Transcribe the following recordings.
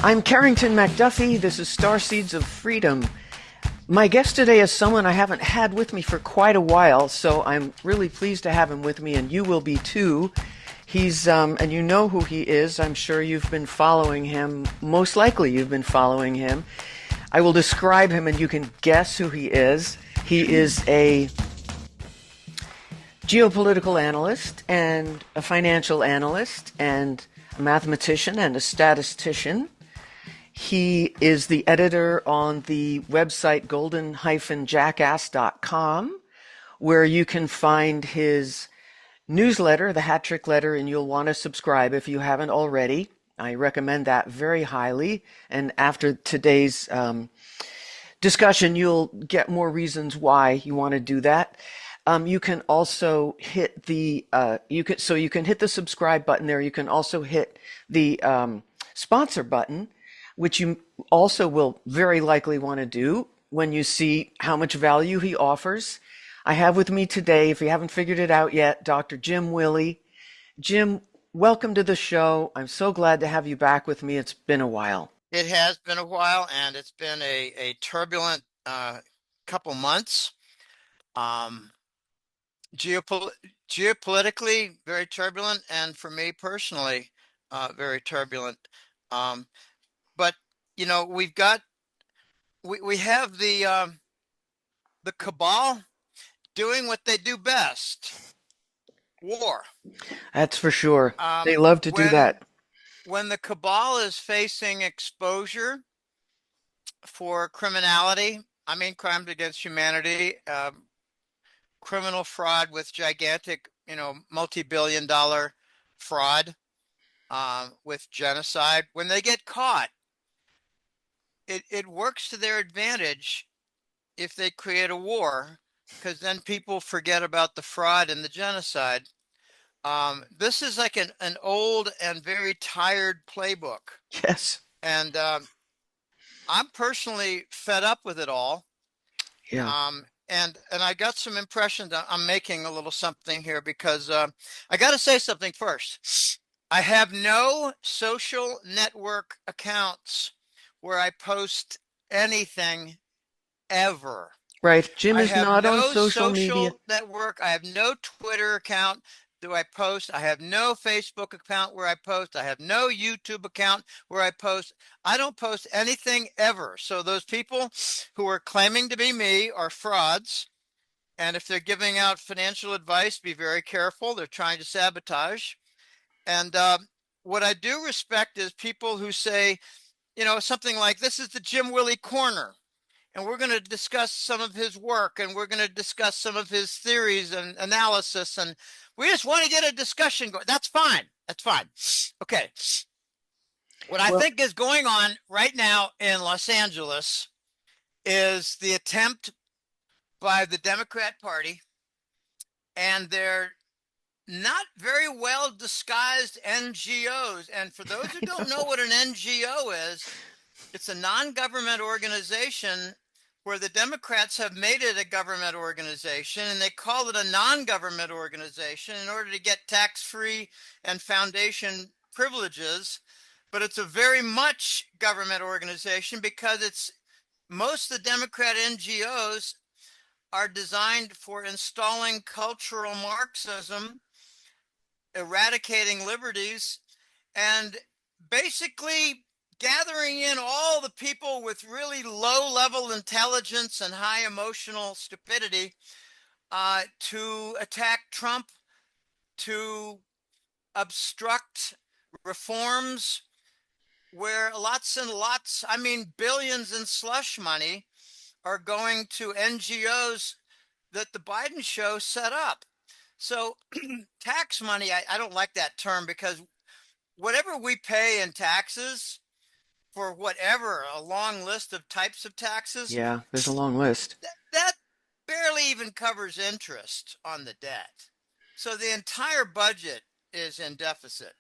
I'm Carrington MacDuffie. This is Starseeds of Freedom. My guest today is someone I haven't had with me for quite a while, so I'm really pleased to have him with me, and you will be too. He's, and you know who he is. I'm sure you've been following him. Most likely you've been following him. I will describe him and you can guess who he is. He is a geopolitical analyst and a financial analyst and a mathematician and a statistician. He is the editor on the website golden-jackass.com, where you can find his newsletter, the Hat Trick Letter, and you'll want to subscribe if you haven't already. I recommend that very highly. And after today's discussion, you'll get more reasons why you want to do that. You can also hit the you can hit the subscribe button there. You can also hit the sponsor button, which you also will very likely want to do when you see how much value he offers. I have with me today, if you haven't figured it out yet, Dr. Jim Willie. Jim, welcome to the show. I'm so glad to have you back with me. It's been a while. It has been a while, and it's been a turbulent couple months. Geopolitically, very turbulent, and for me personally, very turbulent. But you know, we have the cabal doing what they do best: war. That's for sure. They love to do that. When the cabal is facing exposure for criminality, I mean crimes against humanity, criminal fraud with gigantic, multi-billion-dollar fraud, with genocide. When they get caught, it works to their advantage if they create a war, because then people forget about the fraud and the genocide. This is like an old and very tired playbook. Yes. And I'm personally fed up with it all. Yeah. And I got some impressions. I'm making a little something here because I got to say something first. I have no social network accounts where I post anything ever. Right. Jim I is have not on no social media. social network. I have no Twitter account do I post. I have no Facebook account where I post. I have no YouTube account where I post. I don't post anything ever. So those people who are claiming to be me are frauds. And if they're giving out financial advice, be very careful. They're trying to sabotage. And what I do respect is people who say, something like, this is the Jim Willie Corner, and we're going to discuss some of his work, and we're going to discuss some of his theories and analysis, and we just want to get a discussion going. That's fine. That's fine. Okay. What I think is going on right now in Los Angeles is the attempt by the Democrat Party and their not very well disguised NGOs. And for those who don't know what an NGO is, it's a non-government organization where the Democrats have made it a government organization, and they call it a non-government organization in order to get tax-free and foundation privileges. But it's a very much government organization because most of the Democrat NGOs are designed for installing cultural Marxism, eradicating liberties, and basically gathering in all the people with really low-level intelligence and high emotional stupidity to attack Trump, to obstruct reforms where lots and lots, I mean billions in slush money are going to NGOs that the Biden show set up. So tax money, I don't like that term, because whatever we pay in taxes for whatever, a long list of types of taxes. Yeah, there's a long list. That barely even covers interest on the debt. So the entire budget is in deficit.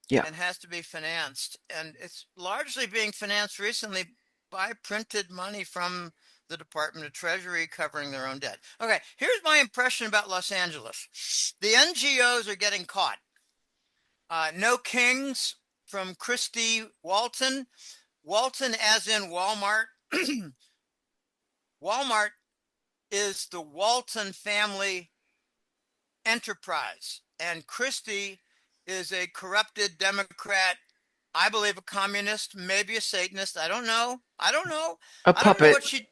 Yeah. And has to be financed. And it's largely being financed recently by printed money from the Department of Treasury covering their own debt. Okay, here's my impression about Los Angeles. The NGOs are getting caught. No Kings from Christy Walton, Walton, as in Walmart. Walmart is the Walton family enterprise, and Christie is a corrupted Democrat. I believe a communist, maybe a Satanist. I don't know. I don't know. A I don't know puppet. what she.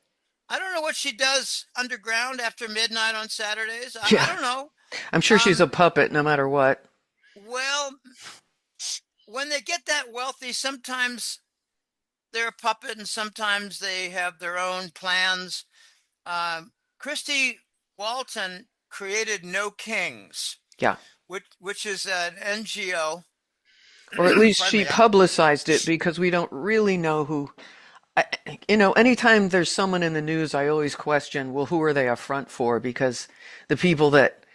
I don't know what she does underground after midnight on Saturdays. I Yeah. don't know. I'm sure she's a Um, puppet no matter what. well, when they get that wealthy, sometimes they're a puppet, and sometimes they have their own plans. Christy Walton created No Kings, Yeah. which is an NGO. Or at least Pardon she me. publicized it because we don't really know who. I, anytime there's someone in the news, I always question, well, who are they a front for? Because the people that,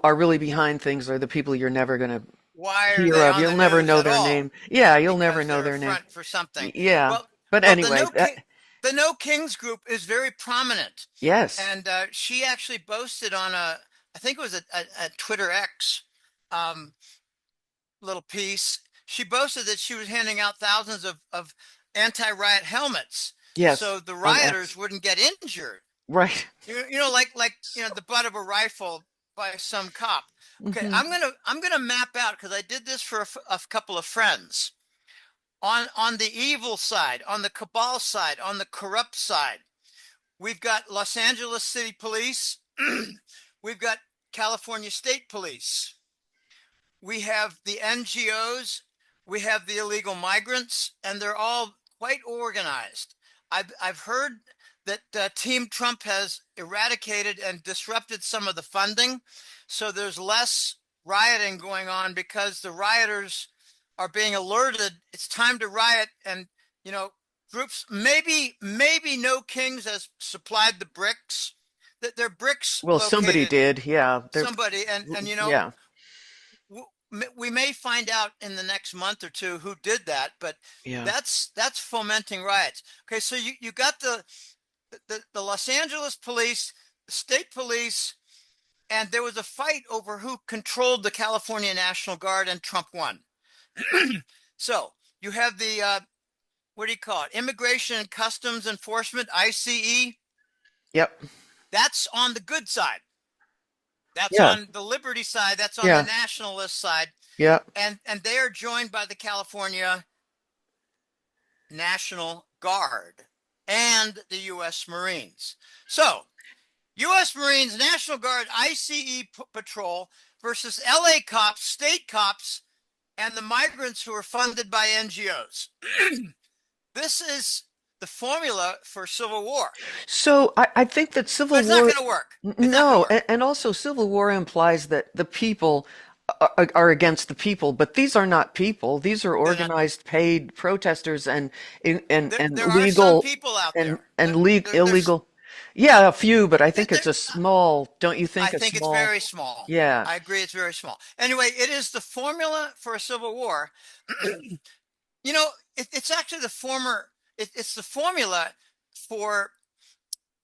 are really behind things are the people you're never going to Why are hear they of. on You'll the never news know at their all? name. Yeah, you'll never Because know they're a their name. front for something. Yeah. Well, But well, the anyway, No King, the No Kings group is very prominent, yes. and she actually boasted on I think it was a Twitter X um, little piece. She boasted that she was handing out thousands of anti-riot helmets Yes. so the On rioters X. wouldn't get injured. Right. Like the butt of a rifle by some cop. Okay, Hmm. I'm gonna map out because I did this for a couple of friends on the evil side, on the cabal side, on the corrupt side. We've got Los Angeles City Police. We've got California State Police. We have the NGOs, we have the illegal migrants, and they're all quite organized. I've heard that Team Trump has eradicated and disrupted some of the funding, so there's less rioting going on because the rioters are being alerted it's time to riot, and you know groups, maybe No Kings has supplied the bricks, that they're bricks Well, somebody located, did. Yeah. somebody, and Yeah. we may find out in the next month or two who did that, but Yeah. that's fomenting riots. Okay, so you got the Los Angeles police, the state police, and there was a fight over who controlled the California National Guard, and Trump won. So you have the what do you call it? Immigration and Customs Enforcement, ICE. Yep. That's on the good side. That's Yeah. on the liberty side. That's on the Yeah. nationalist side. Yeah. And they are joined by the California National Guard and the U.S. Marines. So, U.S. Marines, National Guard, ICE patrol versus L.A. cops, state cops, and the migrants who are funded by NGOs. This is the formula for civil war, So I think that but Civil it's not War, going to work. It's not going to no, work. and also Civil War implies that the people are against the people, but these are not people. These are They're not. organized, paid protesters and There are some legal people out and there. and le There's. illegal. Yeah, a few, but I think There, it's a small, don't you I think a think it's small? very small. Yeah, I agree, it's very small. Anyway, it is the formula for a civil war. you know, it's actually it's the formula for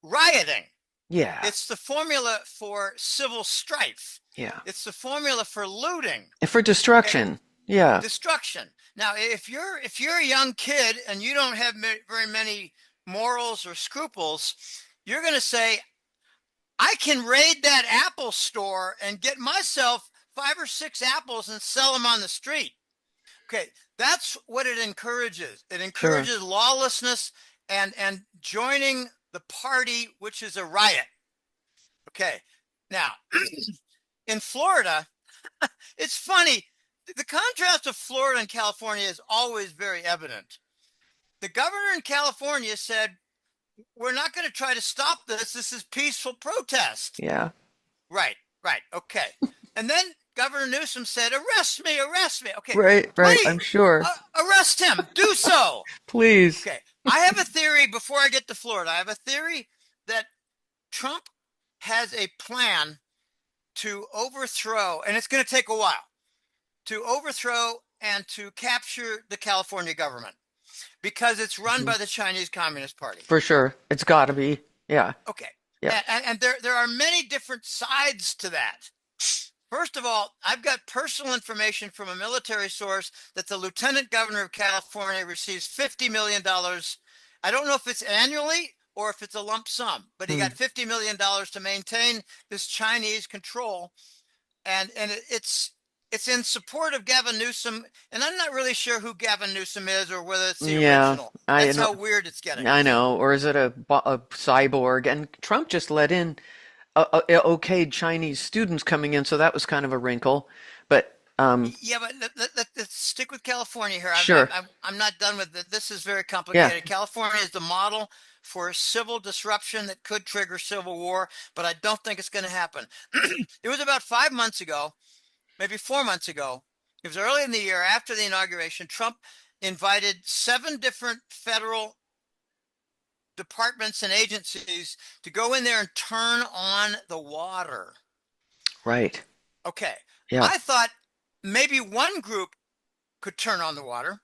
rioting. yeah, It's the formula for civil strife. yeah. It's the formula for looting. And for Okay, destruction. Yeah, destruction. Now, if you're a young kid and you don't have very many morals or scruples, you're going to say, I can raid that Apple store and get myself 5 or 6 apples and sell them on the street. Okay, that's what it encourages. It sure. encourages lawlessness and joining the party, which is a riot. Okay, now in Florida, it's funny. The contrast of Florida and California is always very evident. The governor in California said, "We're not going to try to stop this. This is peaceful protest." Yeah, Right, right, okay. And then Governor Newsom said, "Arrest me, arrest me." Okay, right, right. I'm please sure. arrest him. Do so. Please. Okay, I have a theory before I get to Florida. I have a theory that Trump has a plan to overthrow, and it's going to take a while, to overthrow and to capture the California government because it's run Mhm. by the Chinese Communist Party. For sure. It's got to be. Yeah. Okay. Yeah. And there are many different sides to that. First of all, I've got personal information from a military source that the lieutenant governor of California receives $50 million. I don't know if it's annually or if it's a lump sum, but he got Hmm. $50 million to maintain this Chinese control, and it's in support of Gavin Newsom, and I'm not really sure who Gavin Newsom is or whether it's the Yeah, original. I That's know. how weird it's getting. I know. Or is it a cyborg? And Trump just let in okayed Chinese students coming in, so that was kind of a wrinkle. But Yeah, but let's stick with California here. sure. I'm not done with it. This is very Yeah. complicated. California is the model for civil disruption that could trigger civil war, but I don't think it's going to happen. It was about 5 months ago, maybe 4 months ago. It was early in the year after the inauguration. Trump invited 7 different federal departments and agencies to go in there and turn on the water. Right. Okay. Yeah. I thought maybe one group could turn on the water.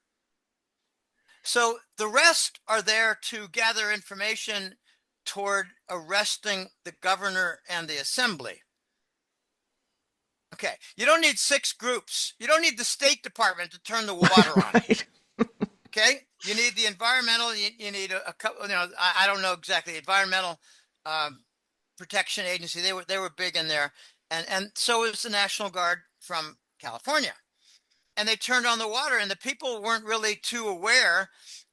So the rest are there to gather information toward arresting the governor and the assembly. Okay. You don't need 6 groups. You don't need the State Department to turn the water on. Right. Okay. You need the environmental, you need a couple, I don't know exactly, environmental protection agency. They were big in there. And so is the National Guard from California. And they turned on the water, and the people weren't really too aware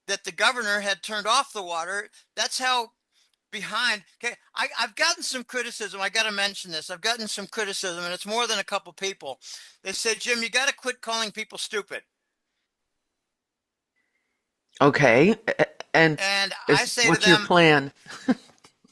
that the governor had turned off the water. That's how behind. Okay, I've gotten some criticism. I got to mention this. I've gotten some criticism, and it's more than a couple people. They said, Jim, you got to quit calling people stupid. Okay. And And I is say to what's your them, plan?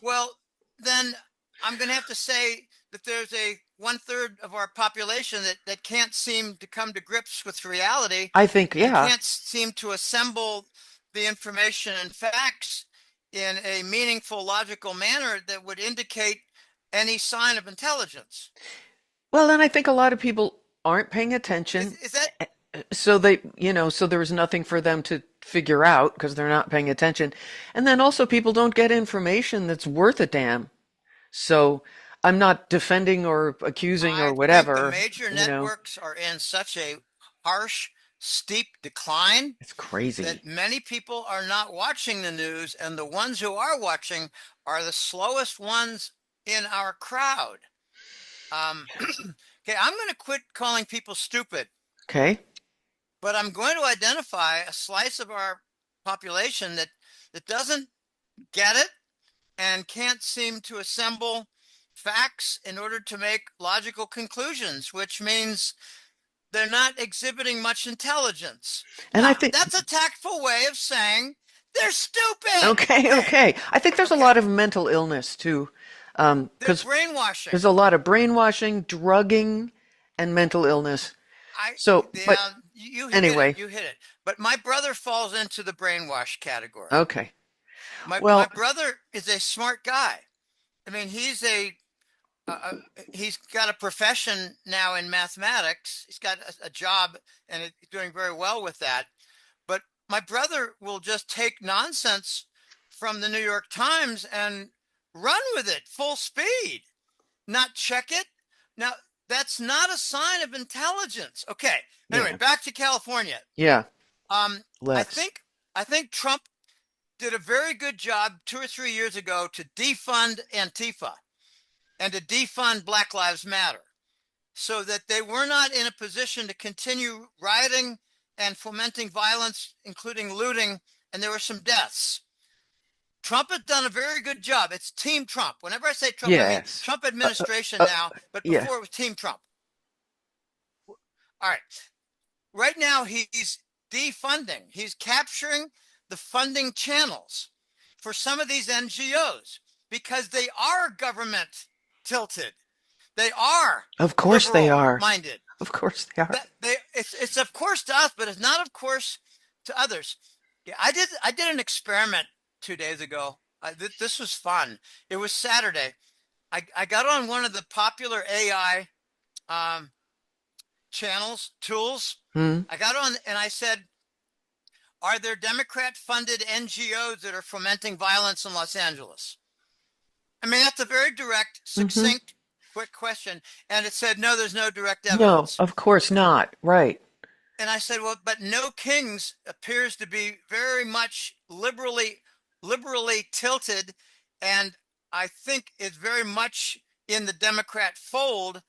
well, then I'm going to have to say that there's a 1/3 of our population that can't seem to come to grips with reality I think, and yeah. can't seem to assemble the information and facts in a meaningful, logical manner that would indicate any sign of intelligence. Well, and I think a lot of people aren't paying Is, attention. is that So so there was nothing for them to figure out because they're not paying attention. And then also people don't get information that's worth a damn. So I'm not defending or accusing or I think the whatever, major you know. networks are in such a harsh, steep decline It's crazy. that many people are not watching the news, and the ones who are watching are the slowest ones in our crowd. Okay, I'm going to quit calling people stupid, Okay. but I'm going to identify a slice of our population that doesn't get it and can't seem to assemble facts in order to make logical conclusions, which means they're not exhibiting much intelligence. And I Now, think, that's a tactful way of saying they're stupid. okay, Okay. okay. I think there's a Okay. lot of mental illness too. They're Because brainwashing. there's a lot of brainwashing, drugging, and mental illness. I So, but yeah, you hit it. anyway, You hit it. But my brother falls into the brainwash category. okay. My Well, brother is a smart guy. I mean, uh, he's got a profession now in mathematics. He's got a job and he's doing very well with that. But my brother will just take nonsense from the New York Times and run with it full speed, not check it. Now, that's not a sign of intelligence. Okay. Anyway, yeah, back to California. yeah, Um, I let's. think I think Trump did a very good job 2 or 3 years ago to defund Antifa and to defund Black Lives Matter so that they were not in a position to continue rioting and fomenting violence, including looting, and there were some deaths. Trump has done a very good job. It's Team Trump. Whenever I say Trump, I mean Yes. Trump administration Uh, now, but yeah. before it was Team Trump. All right. Right now, he's defunding, he's capturing the funding channels for some of these NGOs because they are government tilted. They are Of course they liberal are. minded. Of course they are. It's of course to us, but it's not of course to others. Yeah, I did an experiment 2 days ago. This was fun. It was Saturday. I got on one of the popular AI um, channels tools. Hmm. I got on and I said, "Are there Democrat-funded NGOs that are fomenting violence in Los Angeles?" I mean, that's a very direct, Hmm. succinct quick question, and it said, no, there's no direct No, evidence. of course not. Right. And I said, well, but No Kings appears to be very much liberally tilted, and I think it's very much in the Democrat fold,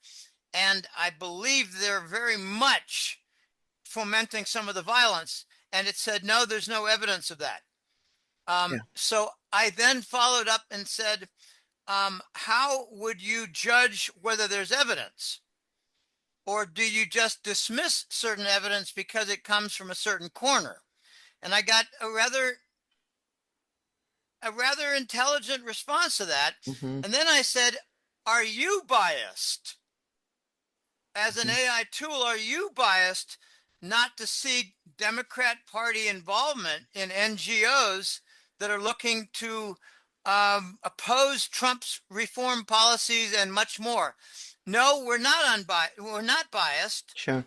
and I believe they're very much fomenting some of the violence. And it said, no, there's no evidence of that. Yeah. So I then followed up and said, how would you judge whether there's evidence? Or do you just dismiss certain evidence because it comes from a certain corner? And I got a rather intelligent response to that. Hmm. And then I said, are you biased? As an Hmm. AI tool, are you biased not to see Democrat Party involvement in NGOs that are looking to oppose Trump's reform policies and much more? No, we're not unbiased. We're not biased. Sure.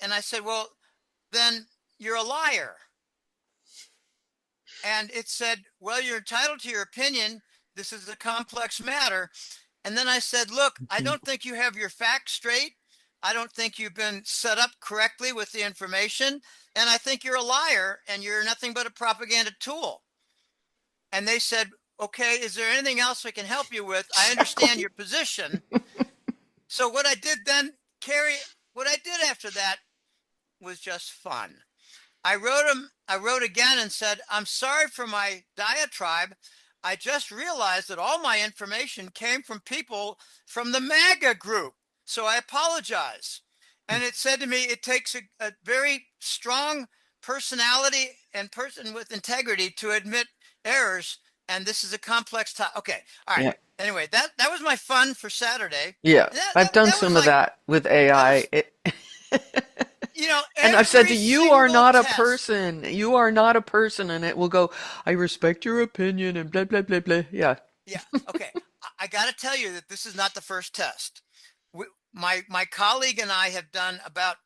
And I said, well, then you're a liar. And it said, well, you're entitled to your opinion. This is a complex matter. And then I said, look, I Hmm. don't think you have your facts straight. I don't think you've been set up correctly with the information. And I think you're a liar and you're nothing but a propaganda tool. And they said, okay, is there anything else we can help you with? I understand Exactly. your position. So what I did then, Carrie, what I did after that was just fun. I wrote again and said, I'm sorry for my diatribe. I just realized that all my information came from people from the MAGA group. So I apologize. And it said to me, it takes a very strong personality and person with integrity to admit errors. And this is a complex topic. Okay. All right. Yeah. Anyway, that was my fun for Saturday. Yeah. And that, I've that, done that was some of like, that with that AI. was, And I've said every to you are single not a test. person. You are not a person. And it will go, I respect your opinion and blah, blah, blah, blah. Yeah. Yeah. Okay. I got to tell you that this is not the first test. My colleague and I have done about,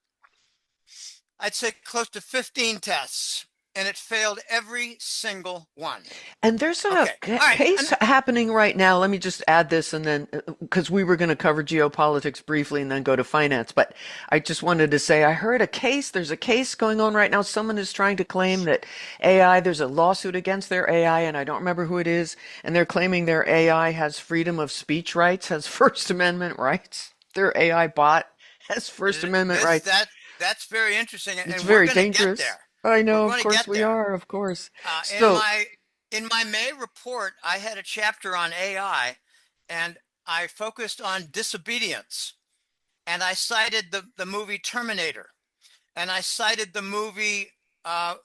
I'd say, close to 15 tests, and it failed every single one. And there's a Okay. All right. case happening right now. Let me just add this and then, because we were going to cover geopolitics briefly and then go to finance. But I just wanted to say I heard there's a case going on right now. Someone is trying to claim that there's a lawsuit against their AI, and I don't remember who it is. And they're claiming their AI has freedom of speech rights, has First Amendment rights. Their AI bot has First Amendment this rights. that that's very interesting, It's and we're very going to get dangerous. there. I We're know, of going to course get we there. are, of course. Uh, in So, my in my May report, I had a chapter on AI, and I focused on disobedience, and I cited the movie Terminator, and I cited the movie I,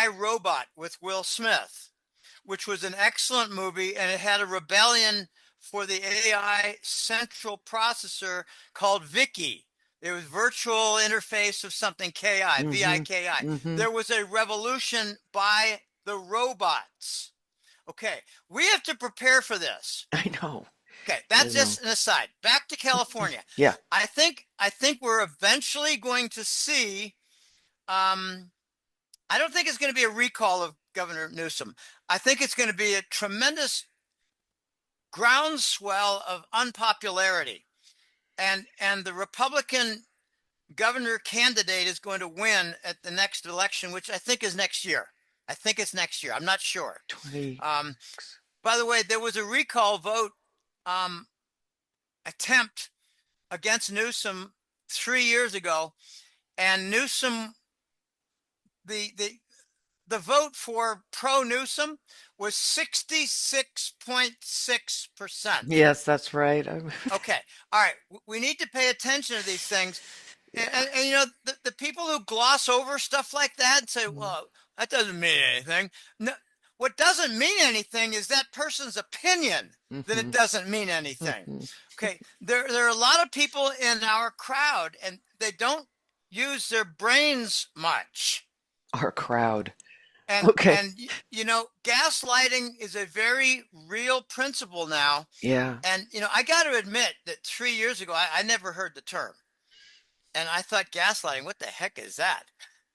Robot with Will Smith, which was an excellent movie, and it had a rebellion for the AI central processor called Vicky. It was virtual interface of something KI, mm-hmm, VIKI. mm-hmm. There was a revolution by the robots. Okay, we have to prepare for this. I know. Okay, I that's know. just an aside. Back to California. Yeah. I think we're eventually going to see. Um, I don't think it's going to be a recall of Governor Newsom. I think it's going to be a tremendous groundswell of unpopularity, and the Republican governor candidate is going to win at the next election, which I think is next year. I think it's next year. I'm not sure. 20. Um, by the way, there was a recall vote um, attempt against Newsom 3 years ago, and Newsom, the vote for pro Newsom was 66.6%. Yes, that's right. Okay. All right. We need to pay attention to these things. Yeah. The people who gloss over stuff like that and say, Mm-hmm. well, that doesn't mean anything. No, what doesn't mean anything is that person's opinion, that Mm-hmm. it doesn't mean anything. Mm-hmm. Okay. There are a lot of people in our crowd, and they don't use their brains much. Our crowd. And, Okay. and, gaslighting is a very real principle now. Yeah. And, I got to admit that 3 years ago, I never heard the term. And I thought, gaslighting, what the heck is that?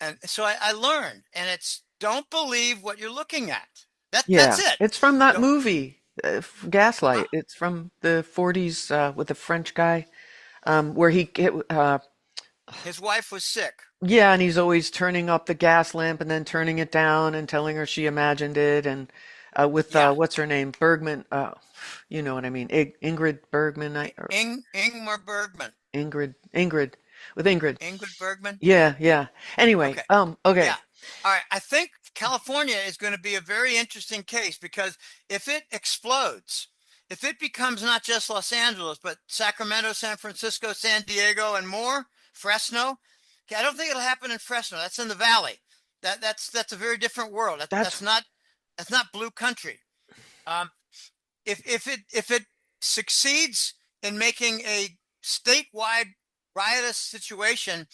And so I learned, and it's don't believe what you're looking at. That's Yeah. it. It's from that Don't, movie. Huh? Gaslight. It's from the 40s with the French guy, where His wife was sick. yeah, and he's always turning up the gas lamp and then turning it down and telling her she imagined it, and with Yeah. what's her name, Bergman. You know what I mean, Ingrid Bergman, or Ingmar Bergman. Ingrid, with Ingrid. Ingrid Bergman. Yeah, yeah. Anyway, Okay. okay. Yeah. All right. I think California is going to be a very interesting case because if it explodes, if it becomes not just Los Angeles, but Sacramento, San Francisco, San Diego, and more, Fresno. Okay, I don't think it'll happen in Fresno. That's in the valley. That's a very different world. That's That's not blue country. Um, if it succeeds in making a statewide riotous situation,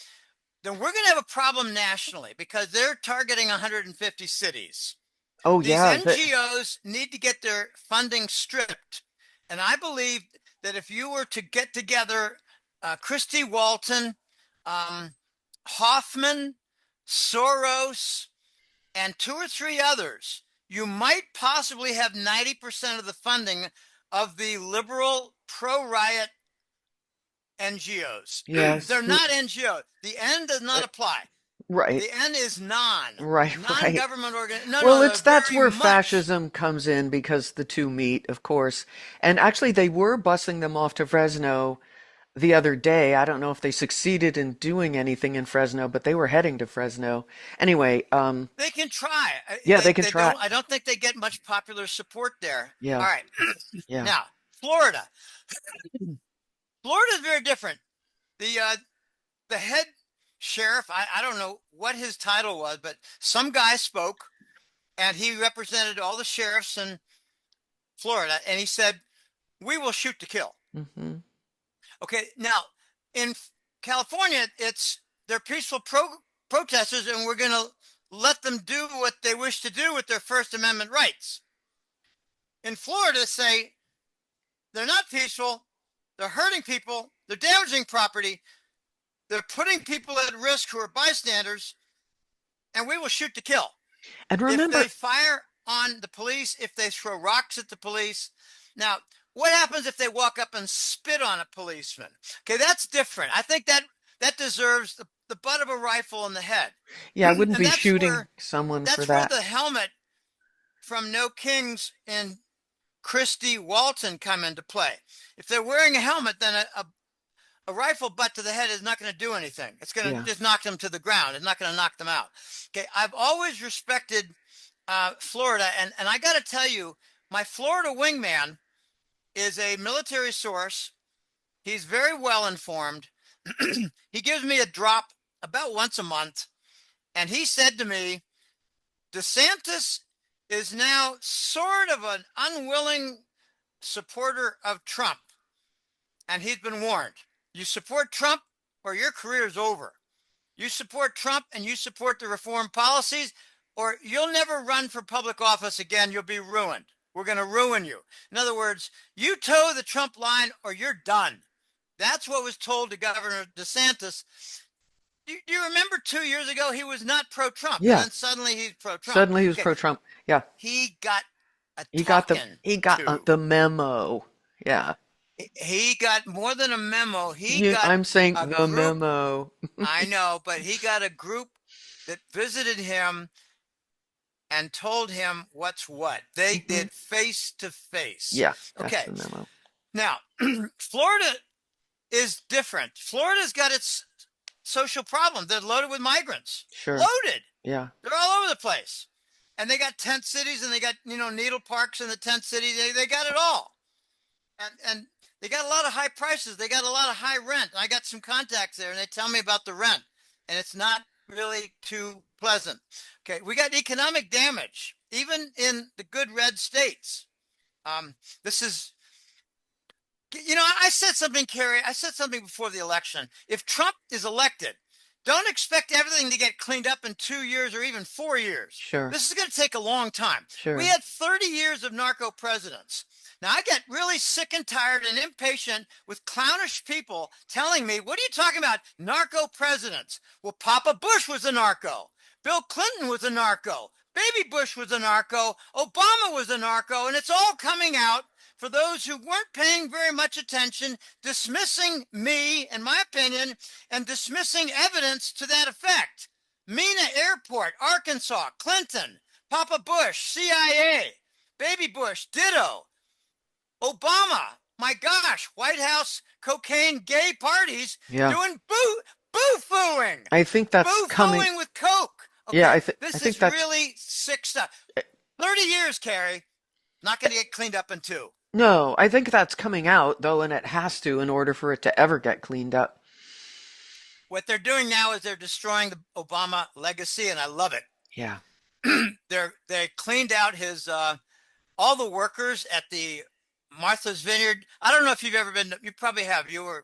then we're going to have a problem nationally because they're targeting 150 cities. oh These yeah, NGOs need to get their funding stripped. And I believe that if you were to get together Christy Walton, um, Hoffman, Soros, and two or three others, you might possibly have 90% of the funding of the liberal pro riot NGOs. yes, They're not NGOs. The N does uh, not apply. right, The N is non, right, right. non-government organ. No, Well, no, it's they're that's very where much. fascism comes in because the two meet, of course. And actually, they were busing them off to Fresno the other day. I don't know if they succeeded in doing anything in Fresno, but they were heading to Fresno. Anyway, They can try. yeah, They they can they try. don't. I don't think they get much popular support there. Yeah, All right, yeah. now Florida. Florida is very different. The head sheriff. I don't know what his title was, but some guy spoke, and he represented all the sheriffs in Florida, and he said, "We will shoot to kill." Hmm. Okay, now in California, they're peaceful protesters, and we're going to let them do what they wish to do with their First Amendment rights. In Florida, say they're not peaceful, they're hurting people, they're damaging property, they're putting people at risk who are bystanders, and we will shoot to kill. And If they remember, fire on the police, if they throw rocks at the police. Now, what happens if they walk up and spit on a policeman? Okay, that's different. I think that deserves the butt of a rifle in the head. yeah, I wouldn't And be shooting someone for that's where that. the helmet from No Kings and Christy Walton come into play. If they're wearing a helmet, then a rifle butt to the head is not going to do anything. It's going to Yeah. just knock them to the ground. It's not going to knock them out. Okay, I've always respected Florida, and I got to tell you, my Florida wingman is a military source. He's very well informed. He gives me a drop about once a month, and he said to me, DeSantis is now sort of an unwilling supporter of Trump, and he's been warned. You support Trump or your career is over. You support Trump and you support the reform policies, or you'll never run for public office again. You'll be ruined. We're going to ruin you. In other words, you toe the Trump line or you're done. That's what was told to Governor DeSantis. You remember 2 years ago, he was not pro Trump, and Yeah. then suddenly he's pro Trump. Suddenly he was Okay, pro-Trump. Yeah. he got a He got the talking he got to. the memo. Yeah. He got more than a memo. He You, got I'm saying a the group. memo. I know, but he got a group that visited him and told him what's what. They Hmm. did face to face. Yeah, that's Okay. the memo. Now, Florida is different. Florida's got its social problems. They're loaded with migrants. Sure. Loaded. Yeah. They're all over the place. And they got tent cities and they got, needle parks in the tent city. They got it all. And they got a lot of high prices. They got a lot of high rent. I got some contacts there and they tell me about the rent. And it's not really too pleasant. Okay, we got economic damage, even in the good red states. This is, I said something, Kerry. I said something before the election. If Trump is elected, don't expect everything to get cleaned up in 2 years or even 4 years. Sure. This is going to take a long time. Sure. We had 30 years of narco presidents. Now, I get really sick and tired and impatient with clownish people telling me, what are you talking about? Narco presidents. Well, Papa Bush was a narco. Bill Clinton was a narco. Baby Bush was a narco. Obama was a narco. And it's all coming out for those who weren't paying very much attention, dismissing me and my opinion, and dismissing evidence to that effect. Mena Airport, Arkansas, Clinton, Papa Bush, CIA, Baby Bush, ditto. Obama, my gosh, White House cocaine gay parties Yeah. doing boo-fooing, I think that's coming. boo-fooing with coke. Yeah, Okay, I this think is that's really sick stuff. 30 years, Carrie, not going to get cleaned up in two. no, I think that's coming out though, and it has to in order for it to ever get cleaned up. What they're doing now is they're destroying the Obama legacy, and I love it. Yeah. They cleaned out his all the workers at the Martha's Vineyard. I don't know if you've ever been. You probably have. You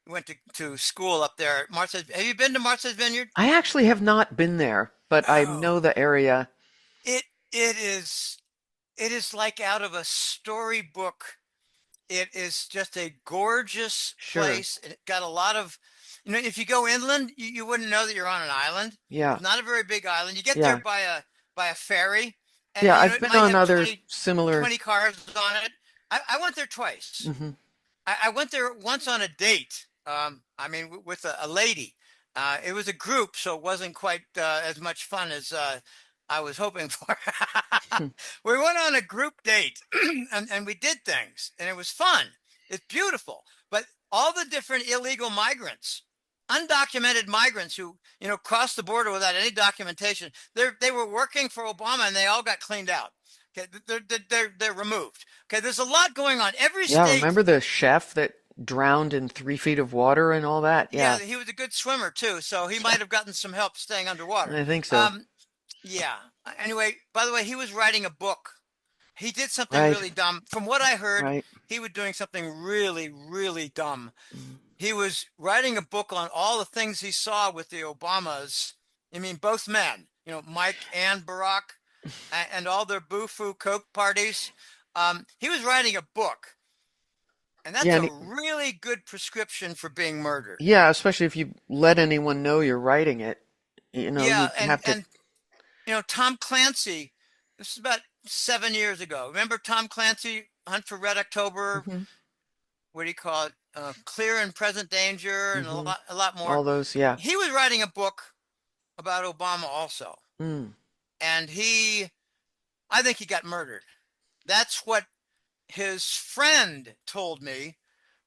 went to school up there. Martha's. Have you been to Martha's Vineyard? I actually have not been there, but I know Oh, the area. it it is it is like out of a storybook. It is just a gorgeous Sure. place. It got a lot of, if you go inland, you wouldn't know that you're on an island. Yeah. It's not a very big island. You get there Yeah. by a ferry, and Yeah, I've it been might on have other 20 similar. 20 cars on it. I went there twice. Hmm. I went there once on a date. I mean, with a lady. It was a group, so it wasn't quite as much fun as I was hoping for. We went on a group date and we did things, and it was fun. It's beautiful. But all the different illegal migrants, undocumented migrants who, crossed the border without any documentation, they were working for Obama and they all got cleaned out. Okay, they're removed. Okay, there's a lot going on. Every Yeah, state. remember the chef that drowned in 3 feet of water and all that? Yeah, Yeah. he was a good swimmer too, so he might have gotten some help staying underwater. I think so. Um, yeah. Anyway, by the way, he was writing a book. He did something Right. really dumb. From what I heard, Right. he was doing something really, really dumb. Mm. He was writing a book on all the things he saw with the Obamas. I mean, both men, Mike and Barack, and all their boo-foo Coke parties. He was writing a book, and that's Yeah, a really good prescription for being murdered. yeah, especially if you let anyone know you're writing it. Yeah, You and have to. and Tom Clancy. This is about 7 years ago. Remember Tom Clancy, Hunt for Red October? Hmm. What do you call it? Clear and Present Danger, and Hmm. a lot more. All those, yeah. He was writing a book about Obama also, Mm. and I think he got murdered. That's what his friend told me,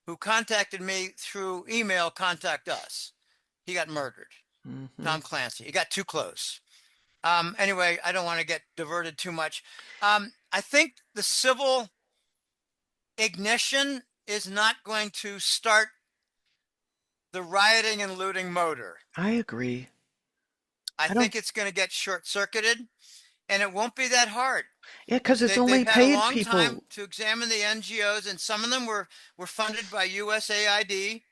who contacted me through email. Contact us. He got murdered. Hmm. Tom Clancy. He got too close. Anyway, I don't want to get diverted too much. I think the civil ignition is not going to start the rioting and looting motor. I agree. I I don't. think it's going to get short circuited, and it won't be that hard. Yeah, because it's They've only had a paid long time people. to examine the NGOs, and some of them were funded by USAID,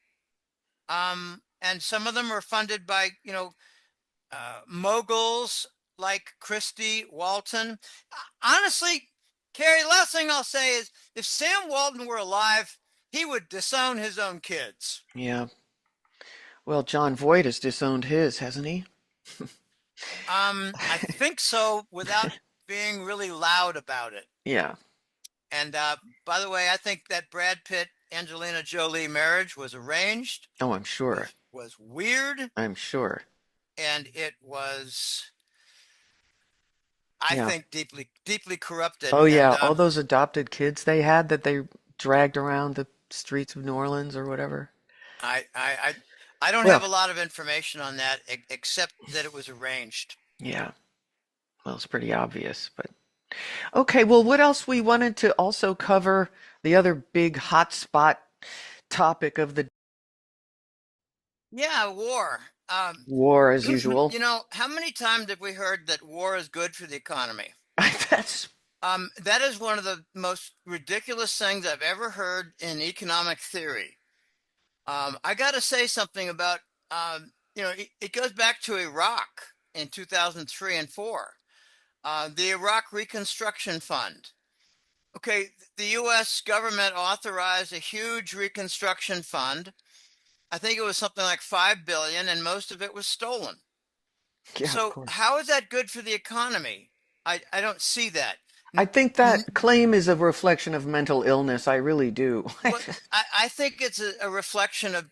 and some of them were funded by moguls like Christie Walton. Honestly, Carrie, last thing I'll say is if Sam Walton were alive, he would disown his own kids. Yeah. Well, John Voight has disowned his, hasn't he? I think so, without being really loud about it. Yeah. And by the way, I think that Brad Pitt Angelina Jolie marriage was arranged, Oh, I'm sure. was weird, I'm sure. and it was, I Yeah. think, deeply corrupted. Oh, And yeah. All those adopted kids they had that they dragged around the streets of New Orleans or whatever. I, I, I, I don't have Well, a lot of information on that except that it was arranged. yeah. Well, it's pretty obvious, but okay. Well, what else we wanted to also cover? The other big hot spot topic of the Yeah, war. war, as usual. How many times have we heard that war is good for the economy? That's That is one of the most ridiculous things I've ever heard in economic theory. I got to say something about, it goes back to Iraq in 2003 and 4, the Iraq Reconstruction Fund. Okay, the U.S. government authorized a huge reconstruction fund. I think it was something like 5 billion, and most of it was stolen. yeah, of So course. how is that good for the economy? I don't see that. I N- think n- that claim is a reflection of mental illness. I really do. What I think it's a reflection of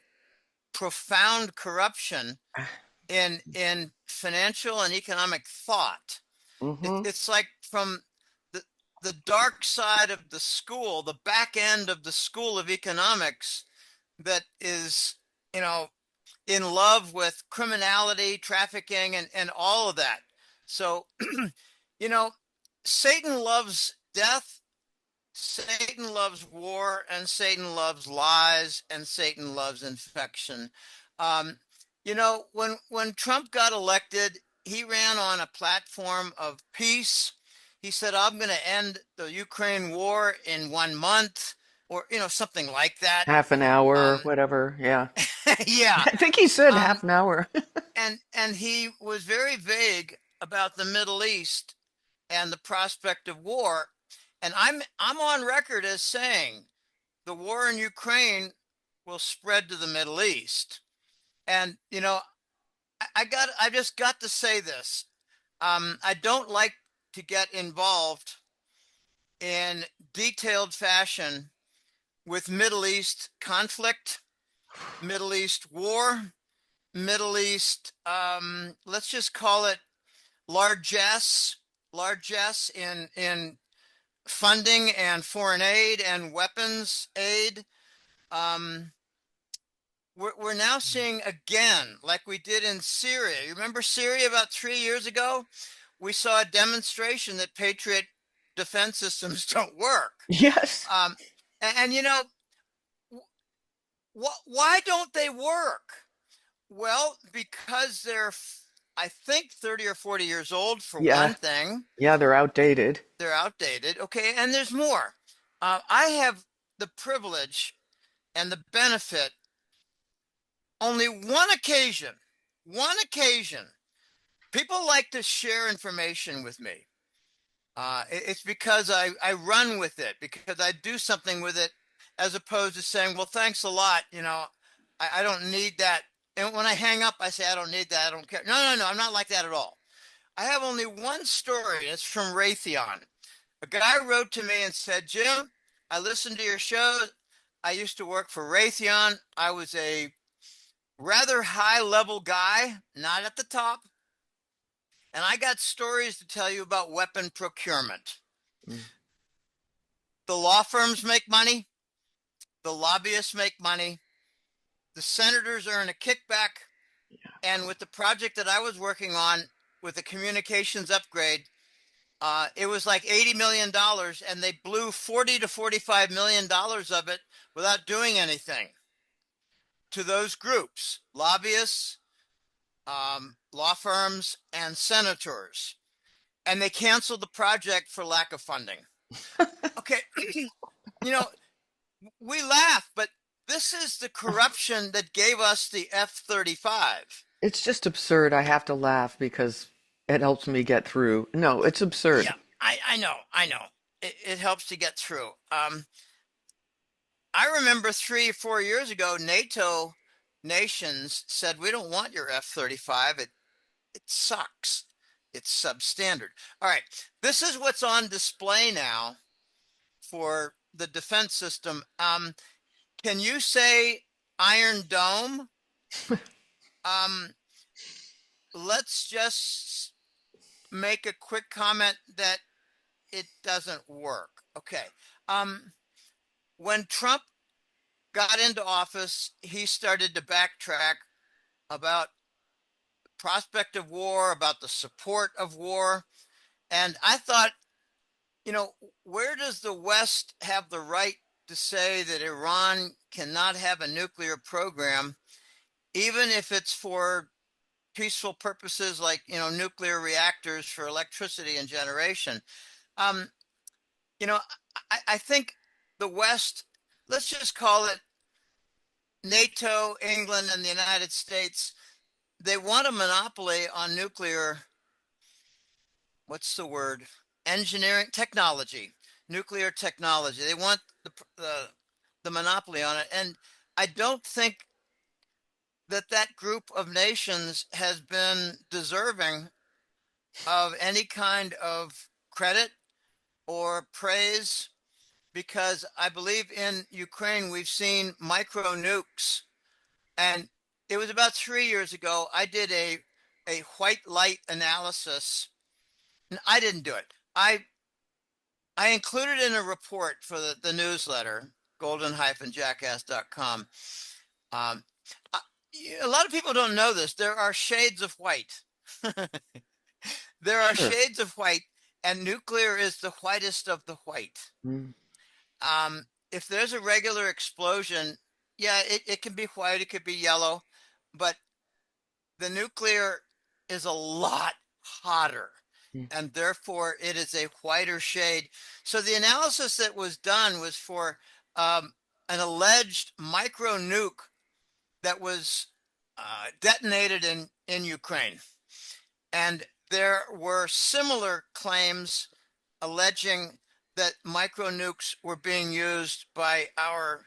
profound corruption in financial and economic thought. Hmm. It's like from the the dark side of the school, the back end of the school of economics that is, you know, in love with criminality, trafficking, and all of that. So, you know, Satan loves death, Satan loves war, and Satan loves lies, and Satan loves infection. Um, when Trump got elected, he ran on a platform of peace. He said, "I'm going to end the Ukraine war in 1 month," or something like that. Half an hour, Um, whatever. Yeah. yeah. I think he said half Um, an hour. and he was very vague about the Middle East and the prospect of war. And I'm on record as saying the war in Ukraine will spread to the Middle East. And I just got to say this. I don't like to get involved in detailed fashion with Middle East conflict, Middle East war, Middle East, let's just call it largesse, largesse in funding and foreign aid and weapons aid. Um, we're now seeing again, like we did in Syria. You remember Syria about 3 years ago? We saw a demonstration that Patriot defense systems don't work. Yes. Um, and why don't they work? Well, because they're, I think, 30 or 40 years old, for Yeah. one thing. Yeah, they're outdated. They're outdated. Okay, and there's more. I have the privilege and the benefit, only one occasion, people like to share information with me. It's because I run with it, because I do something with it, as opposed to saying, well, thanks a lot. I don't need that. And when I hang up, I say, I don't need that. I don't care. No, no, no. I'm not like that at all. I have only one story. It's from Raytheon. A guy wrote to me and said, Jim, I listened to your show. I used to work for Raytheon. I was a rather high level guy, not at the top. And I got stories to tell you about weapon procurement. Mm. The law firms make money, the lobbyists make money, the senators earn a kickback. And with the project that I was working on with the communications upgrade, it was like $80 million, and they blew 40 to $45 million of it without doing anything to those groups, lobbyists, law firms, and senators. And they canceled the project for lack of funding. Okay, you know, we laugh, but this is the corruption that gave us the F-35. It's just absurd. I have to laugh because it helps me get through. No, it's absurd. Yeah, I know. It helps to get through. I remember 3 or 4 years ago, NATO nations said, we don't want your F-35. It sucks. It's substandard. All right, this is what's on display now for the defense system. Can you say Iron Dome? Um, let's just make a quick comment that it doesn't work. Okay. Um, when Trump got into office, he started to backtrack about prospect of war, about the support of war. And I thought, you know, where does the West have the right to say that Iran cannot have a nuclear program, even if it's for peaceful purposes like, nuclear reactors for electricity and generation? Um, I think the West, let's just call it NATO, England, and the United States, they want a monopoly on nuclear, what's the word? Engineering technology, nuclear technology. They want the monopoly on it. And I don't think that group of nations has been deserving of any kind of credit or praise because I believe in Ukraine we've seen micro nukes. And it was about 3 years ago, I did a white light analysis. And I didn't do it. I included in a report for the newsletter, golden-jackass.com. Um, a lot of people don't know this. There are shades of white. There are Sure. shades of white, and nuclear is the whitest of the white. Mm, If there's a regular explosion, yeah, it can be white, it could be yellow, but the nuclear is a lot hotter, mm, and therefore it is a whiter shade. So the analysis that was done was for an alleged micro nuke that was detonated in Ukraine. And there were similar claims alleging that micro nukes were being used by our,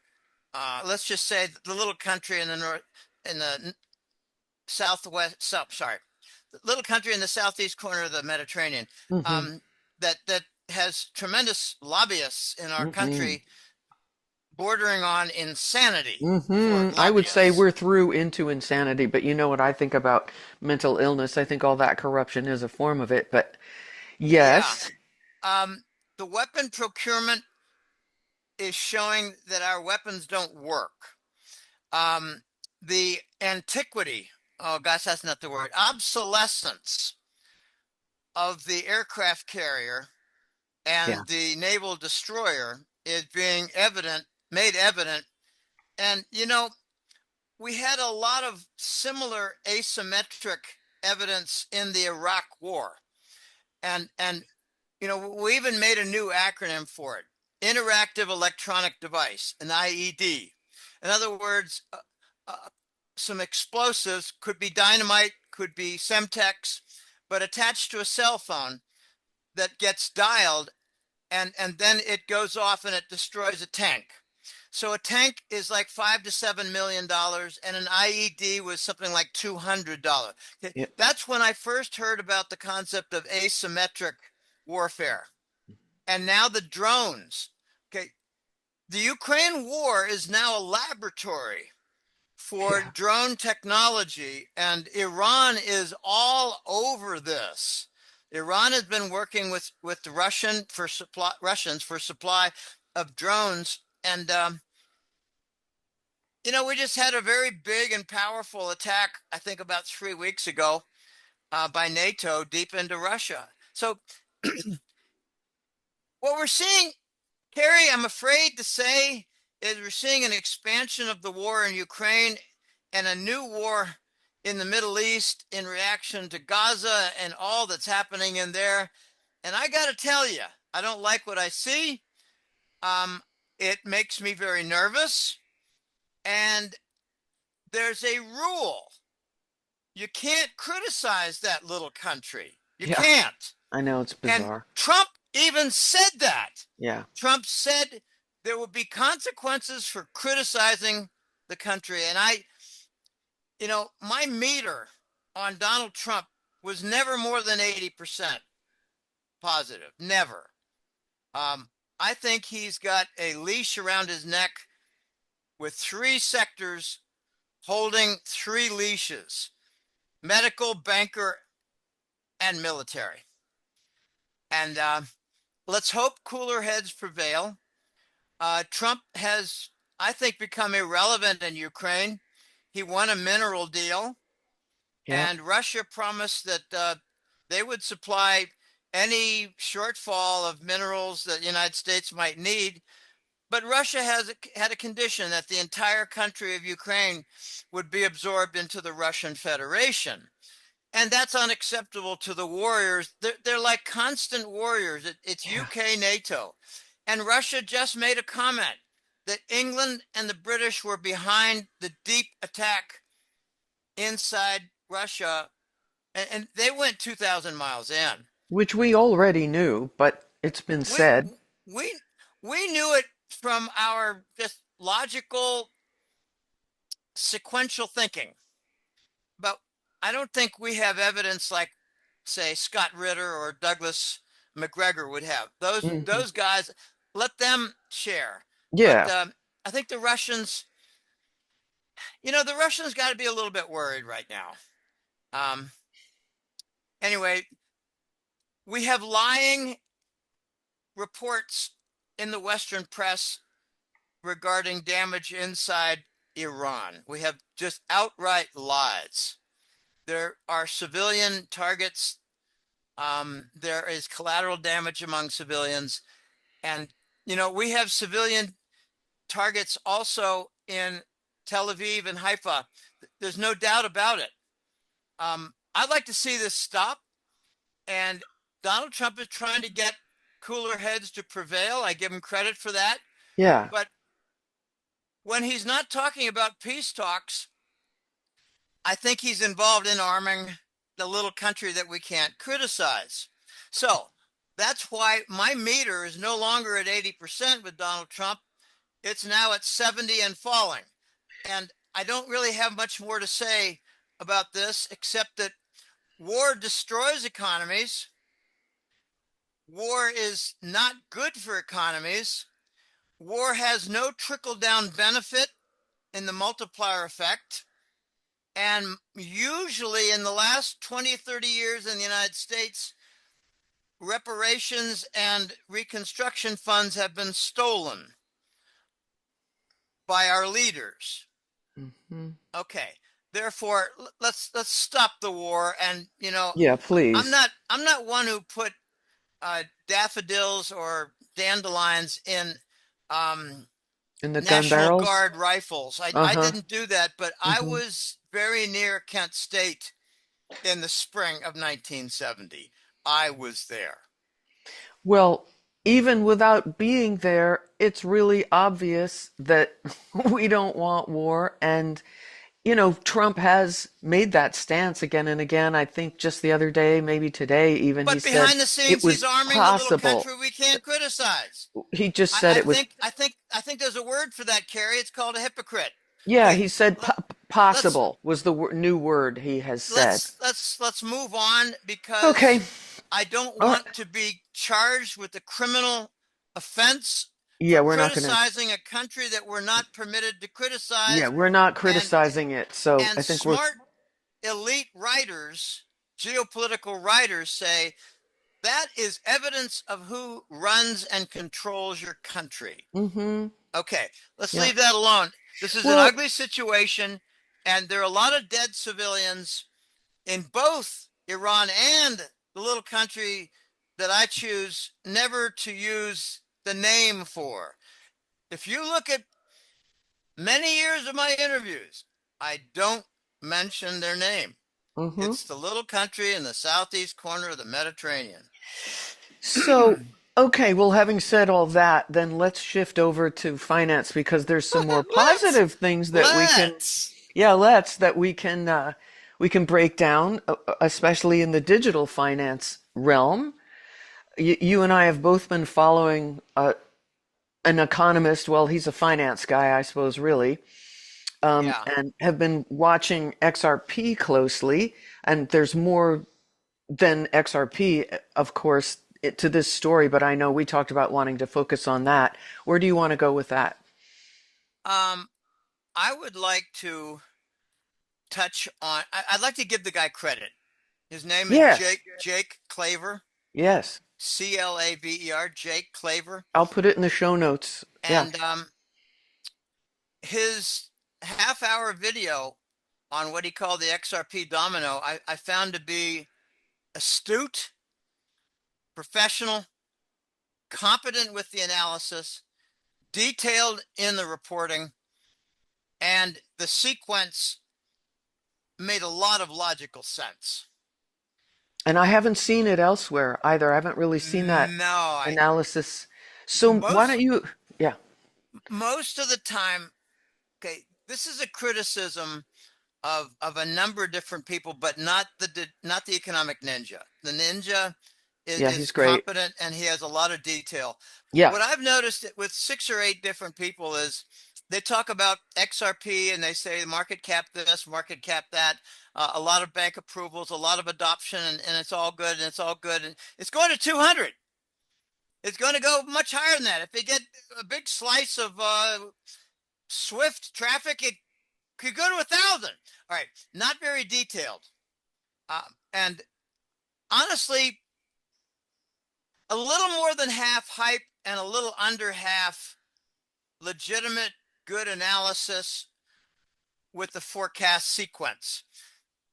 let's just say, the little country in the north, in the sorry, the little country in the southeast corner of the Mediterranean, mm-hmm, um, that has tremendous lobbyists in our mm-mm, country, bordering on insanity for mm-hmm. I would say lobbyists. we're through into insanity, but you know what I think about mental illness? I think all that corruption is a form of it, but Yeah, yes. um, the weapon procurement is showing that our weapons don't work. Um, the antiquity, oh gosh, that's not the word, obsolescence of the aircraft carrier Yeah. and the naval destroyer is being made evident. And, we had a lot of similar asymmetric evidence in the Iraq War. And we even made a new acronym for it: interactive electronic device, an IED. In other words, some explosives could be dynamite, could be Semtex, but attached to a cell phone that gets dialed, and then it goes off and it destroys a tank. So a tank is like $5 to $7 million, and an IED was something like $200. Okay, Yeah. that's when I first heard about the concept of asymmetric warfare. And now the drones. Okay, the Ukraine war is now a laboratory for Yeah. drone technology, and Iran is all over this. Iran has been working with the Russians for supply of drones, and we just had a very big and powerful attack, I think about 3 weeks ago, by NATO deep into Russia. So what we're seeing, Carrie, I'm afraid to say, is we're seeing an expansion of the war in Ukraine and a new war in the Middle East in reaction to Gaza and all that's happening in there. And I got to tell you, I don't like what I see. Um, it makes me very nervous. And there's a rule: you can't criticize that little country. You Yeah. can't. I know it's And bizarre. Trump even said that. Yeah. Trump said there would be consequences for criticizing the country. And my meter on Donald Trump was never more than 80% positive. Never. Um, I think he's got a leash around his neck with three sectors holding three leashes: medical, banker, and military. And let's hope cooler heads prevail. Trump has, I think, become irrelevant in Ukraine. He won a mineral deal, Yeah. and Russia promised that they would supply any shortfall of minerals that the United States might need. But Russia has had a condition that the entire country of Ukraine would be absorbed into the Russian Federation. And that's unacceptable to the warriors. They're like constant warriors. It's Yeah. UK, NATO. And Russia just made a comment that England and the British were behind the deep attack inside Russia. And they went 2,000 miles in. Which we already knew, but it's been We, said. we, we knew it from our just logical, sequential thinking. But I don't think we have evidence like, say, Scott Ritter or Douglas McGregor would have. Hmm. Those guys, let them share. But Yeah. I think the Russians, the Russians got to be a little bit worried right now. Um, anyway, we have lying reports in the Western press regarding damage inside Iran. We have just outright lies. There are civilian targets. There is collateral damage among civilians. And, we have civilian targets also in Tel Aviv and Haifa. There's no doubt about it. I'd like to see this stop. And Donald Trump is trying to get cooler heads to prevail. I give him credit for that. Yeah. But when he's not talking about peace talks, I think he's involved in arming the little country that we can't criticize. So that's why my meter is no longer at 80% with Donald Trump. It's now at 70 and falling. And I don't really have much more to say about this except that war destroys economies. War is not good for economies. War has no trickle down benefit in the multiplier effect. And usually in the last 20, 30 years in the United States, reparations and reconstruction funds have been stolen by our leaders. Hmm. Okay. Therefore, let's stop the war. And Yeah, I'm please. not one who put daffodils or dandelions in um, In the gun National barrels. Guard rifles. I Uh-huh. didn't do that, but I Hmm. was very near Kent State in the spring of 1970. I was there. Well, even without being there, it's really obvious that we don't want war. And, Trump has made that stance again and again. I think just the other day, maybe today even, he But said behind the it scenes, he's was arming the little possible. country we can't criticize. He just I, said I it was, think I think I think there's a word for that, Carrie. It's called a hypocrite. yeah, Okay, he said let, let's possible was the new word he has said. let's move on Okay. because I don't All right. want to be charged with a criminal offense Yeah, for we're not going to, criticizing a country that we're not permitted to yeah, criticize. we're not And criticizing it. So and I think we're, smart elite writers, geopolitical writers say that is evidence of who runs and controls your country. mm-hmm. Okay, let's Yeah. leave that alone. This is an Well, ugly situation, and there are a lot of dead civilians in both Iran and the little country that I choose never to use the name for. If you look at many years of my interviews, I don't mention their name. mm-hmm. It's the little country in the southeast corner of the Mediterranean. So, okay, well, having said all that, then let's shift over to finance because there's some more let's positive things that we can, let's yeah, that we can break down, especially in the digital finance realm. You and I have both been following an economist. Well, he's a finance guy, I suppose, really, yeah. and have been watching XRP closely. And there's more than XRP, of course, to this story, but I know we talked about wanting to focus on that. Where do you want to go with that? Um, I would like to touch on. I'd like to give the guy credit. His name is Yes, Jake Claver, yes. Claver, Jake Claver, I'll put it in the show notes. Yeah. and his half-hour video on what he called the XRP domino, I found to be astute, professional, competent with the analysis, detailed in the reporting, and the sequence made a lot of logical sense. And I haven't seen it elsewhere either. I haven't really seen that No, analysis. So why don't most you, yeah. most of the time, okay, this is a criticism of a number of different people, but not the economic ninja. The ninja Yeah, is he's great. competent and he has a lot of detail. Yeah. What I've noticed with 6 or 8 different people is they talk about XRP and they say market cap this, market cap that, a lot of bank approvals, a lot of adoption, and it's all good and it's all good. And it's going to 200. It's going to go much higher than that. If they get a big slice of Swift traffic, it could go to 1,000. All right, not very detailed. And honestly, a little more than half hype and a little under half legitimate good analysis with the forecast sequence.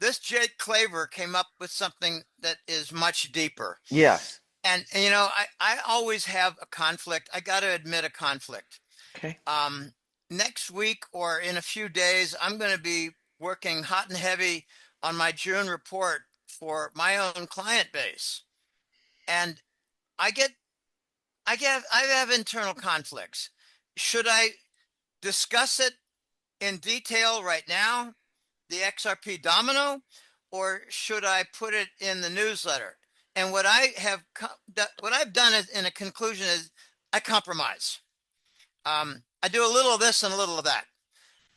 This Jake Claver came up with something that is much deeper. Yes. And you know, I always have a conflict. I got to admit a conflict. Okay. Um, Next week or in a few days, I'm going to be working hot and heavy on my June report for my own client base. And I get, I have internal conflicts. Should I discuss it in detail right now, the XRP domino, or should I put it in the newsletter? And what I've done is, in a conclusion, is I compromise. I do a little of this and a little of that.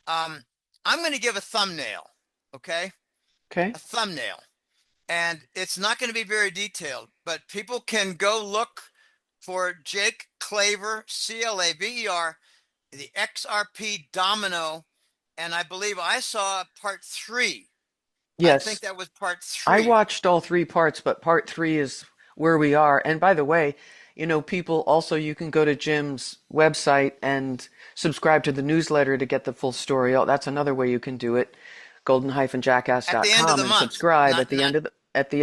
I'm going to give a thumbnail, okay? Okay. A thumbnail. And it's not going to be very detailed, but people can go look for Jake Claver, Claver, the XRP domino. And I believe I saw part 3. I think Yes. that was part I 3. watched all three parts, but part three is where we are. And by the way, people also, you can go to Jim's website and subscribe to the newsletter to get the full story. Oh, that's another way you can do it. At the end of golden-jackass.com the and month, subscribe not at the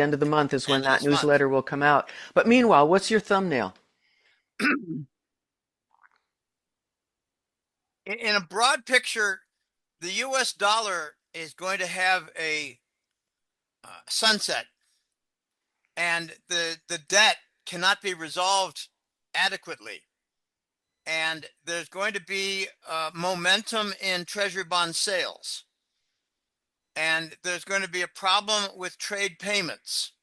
end of the month is when end of that this month. newsletter will come out. But meanwhile, what's your thumbnail? In a broad picture, the US dollar is going to have a sunset, and the debt cannot be resolved adequately. And there's going to be momentum in treasury bond sales. And there's going to be a problem with trade payments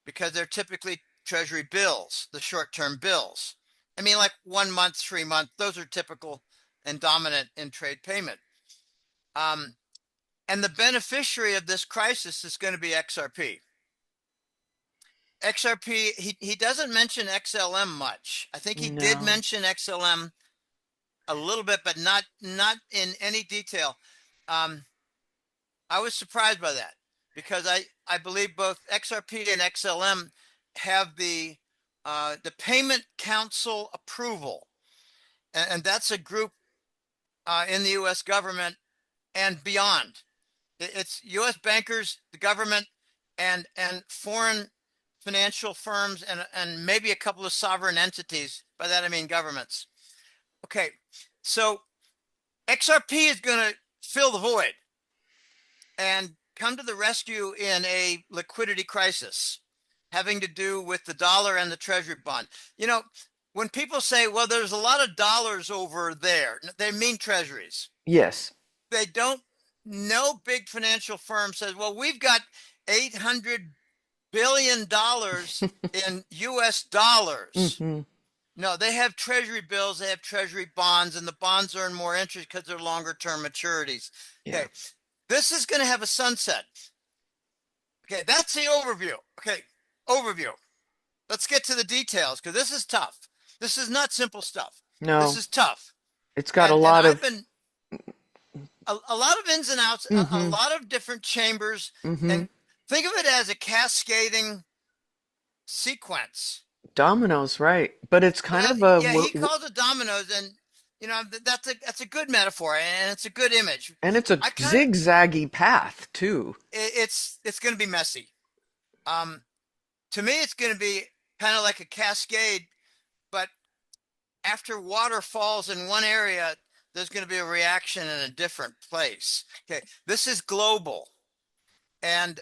because they're typically treasury bills, the short-term bills. I mean, like 1 month, 3 month, those are typical and dominant in trade payment. And the beneficiary of this crisis is going to be XRP. XRP, he doesn't mention XLM much. I think he did No. mention XLM a little bit, but not in any detail. Um, I was surprised by that because I believe both XRP and XLM have the Payment Council approval, and that's a group in the U.S. government and beyond. It's U.S. bankers, the government, and foreign financial firms, and maybe a couple of sovereign entities. By that I mean governments. Okay, so XRP is going to fill the void and come to the rescue in a liquidity crisis having to do with the dollar and the treasury bond. You know, when people say, well, there's a lot of dollars over there, they mean treasuries. Yes. They don't, no big financial firm says, well, we've got $800 billion in US dollars. Hmm. No, they have treasury bills, they have treasury bonds, and the bonds earn more interest because they're longer term maturities. Yeah. Okay, this is going to have a sunset. Okay, that's the overview. Okay, overview. Let's get to the details because this is tough. This is not simple stuff. This No. is tough. It's got a And lot I've of. been a lot of ins and outs, a Hmm. lot of different chambers, Hmm. and think of it as a cascading sequence. Dominoes, right. But it's kind Well, of a. yeah, he calls it dominoes, and you know that's a good metaphor, and it's a good image. And it's a I kind of zigzaggy path, too. it's going to be messy. Um, to me, it's going to be kind of like a cascade, but after water falls in one area, there's going to be a reaction in a different place. Okay, this is global, and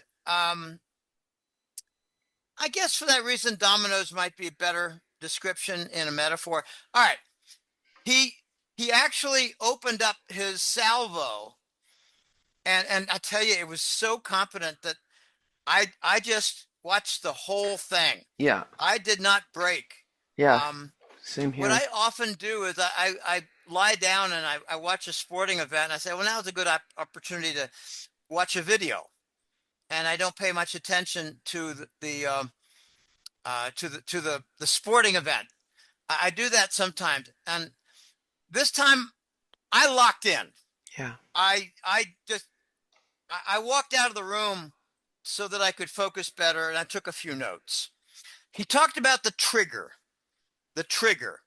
I guess for that reason, dominoes might be a better description in a metaphor. All right, he he actually opened up his salvo, and I tell you, it was so competent that I just watched the whole thing. Yeah. I did not break. Yeah. Um, Same what here. I often do is lie down and I watch a sporting event and I say, well, now's a good opportunity to watch a video, and I don't pay much attention to the sporting event. I do that sometimes, and this time I locked in. Yeah. I just I walked out of the room so that I could focus better, and I took a few notes. He talked about the trigger. The trigger.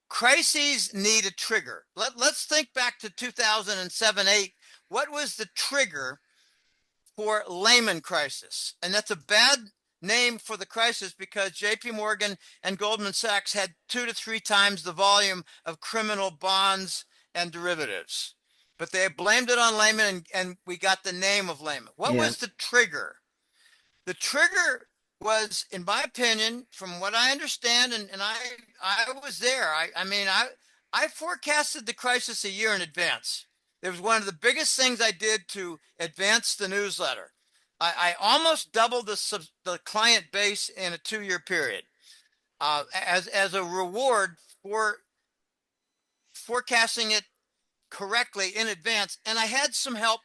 Crises need a trigger. Let's think back to 2007 8. What was the trigger for Lehman crisis? And that's a bad name for the crisis because JP Morgan and Goldman Sachs had 2 to 3 times the volume of criminal bonds and derivatives. But they blamed it on Lehman, and we got the name of Lehman. What Yeah. was the trigger? The trigger was, in my opinion, from what I understand, and I was there. I forecasted the crisis a year in advance. It was one of the biggest things I did to advance the newsletter. I almost doubled the client base in a 2 year period as a reward for forecasting it correctly in advance. And I had some help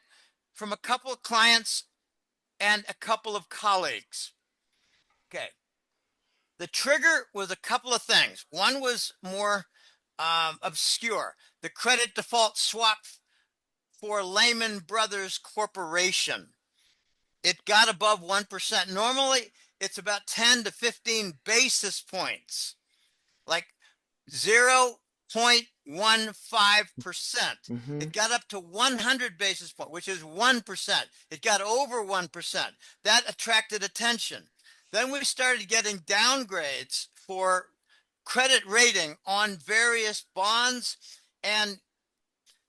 from a couple of clients and a couple of colleagues. Okay. The trigger was a couple of things. One was more obscure. The credit default swap for Lehman Brothers Corporation. It got above 1%. Normally, it's about 10 to 15 basis points, like 0.15%. Mm-hmm. It got up to 100 basis points, which is 1%. It got over 1%. That attracted attention. Then we started getting downgrades for credit rating on various bonds, and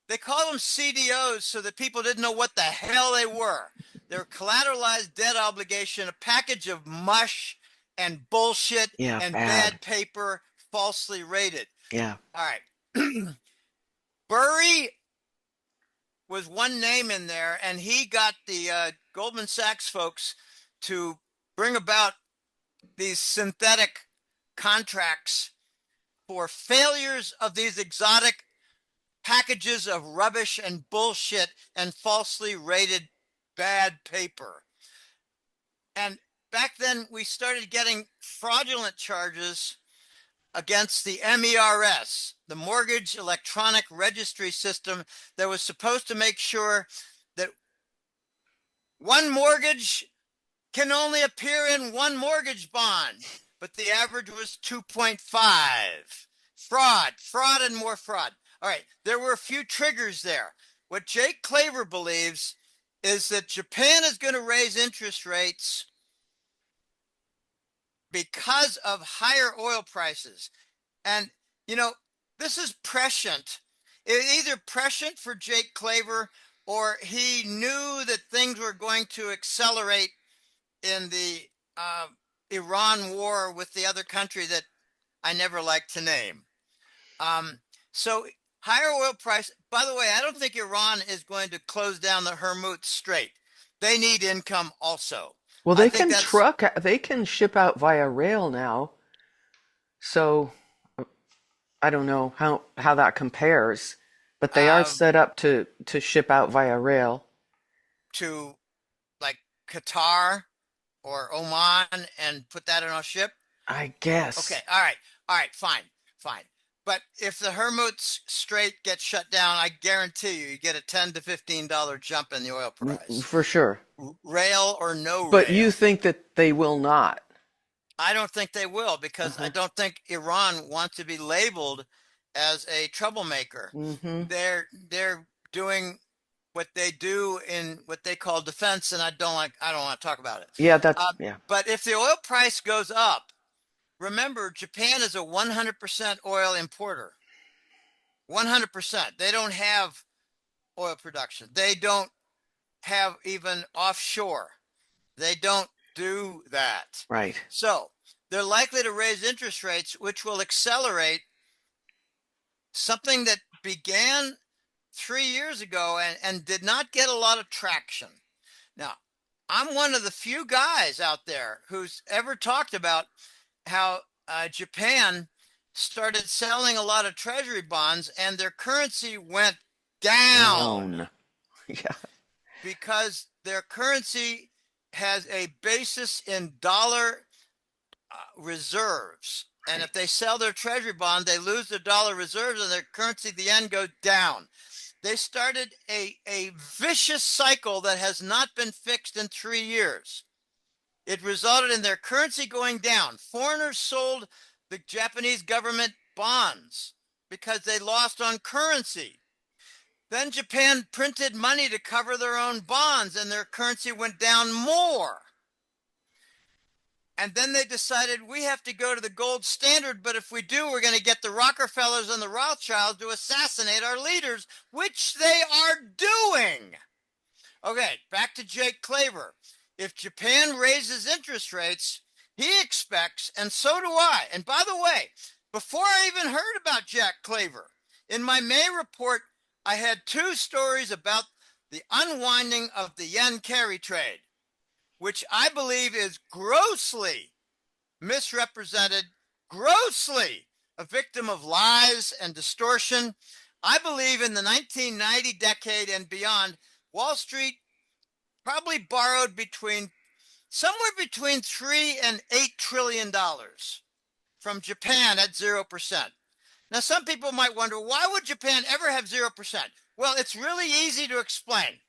they call them CDOs so that people didn't know what the hell they were. They're collateralized debt obligation, a package of mush and bullshit Yeah. and Bad. bad paper, falsely rated. Yeah. All right. Burry was one name in there, and he got the Goldman Sachs folks to bring about these synthetic contracts for failures of these exotic packages of rubbish and bullshit and falsely rated bad paper. And back then, we started getting fraudulent charges against the MERS, the Mortgage Electronic Registry System, that was supposed to make sure that one mortgage can only appear in one mortgage bond, but the average was 2.5. Fraud, and more fraud. All right, there were a few triggers there. What Jake Claver believes is that Japan is going to raise interest rates because of higher oil prices. And, you know, this is prescient. It's either prescient for Jake Claver, or he knew that things were going to accelerate in the Iran war with the other country that I never like to name. So higher oil price. By the way, I don't think Iran is going to close down the Hormuz Strait. They need income also. Well, I they think can that's truck, they can ship out via rail now. So I don't know how that compares, but they are uh, set up to ship out via rail. to like Qatar or Oman and put that in a ship. I Okay, guess. all right, fine. But if the Hormuz Strait gets shut down, I guarantee you get a $10 to $15 jump in the oil price. For sure. Rail or no But you rail. think that they will not? I don't think they will, because I Uh-huh. don't think Iran wants to be labeled as a troublemaker. Mm-hmm. They're doing what they do in what they call defense, and I don't want to talk about it. Yeah, that's Uh, yeah. but if the oil price goes up, remember Japan is a 100% oil importer. 100%. They don't have oil production. They don't have even offshore. They don't do that. Right. So they're likely to raise interest rates, which will accelerate something that began 3 years ago and did not get a lot of traction. Now, I'm one of the few guys out there who's ever talked about how Japan started selling a lot of treasury bonds and their currency went down Down. Yeah. because their currency has a basis in dollar reserves. And Right. if they sell their treasury bond, they lose their dollar reserves and their currency at the end goes down. They started a vicious cycle that has not been fixed in 3 years. It resulted in their currency going down. Foreigners sold the Japanese government bonds because they lost on currency. Then Japan printed money to cover their own bonds and their currency went down more. And then they decided we have to go to the gold standard, but if we do, we're going to get the Rockefellers and the Rothschilds to assassinate our leaders, which they are doing. Okay, back to Jake Claver. If Japan raises interest rates, he expects, and so do I. And by the way, before I even heard about Jack Claver, in my May report, I had 2 stories about the unwinding of the yen carry trade, which I believe is grossly misrepresented, grossly a victim of lies and distortion. I believe in the 1990 decade and beyond, Wall Street probably borrowed somewhere between $3 and $8 trillion from Japan at 0%. Now, some people might wonder, why would Japan ever have 0%? Well, it's really easy to explain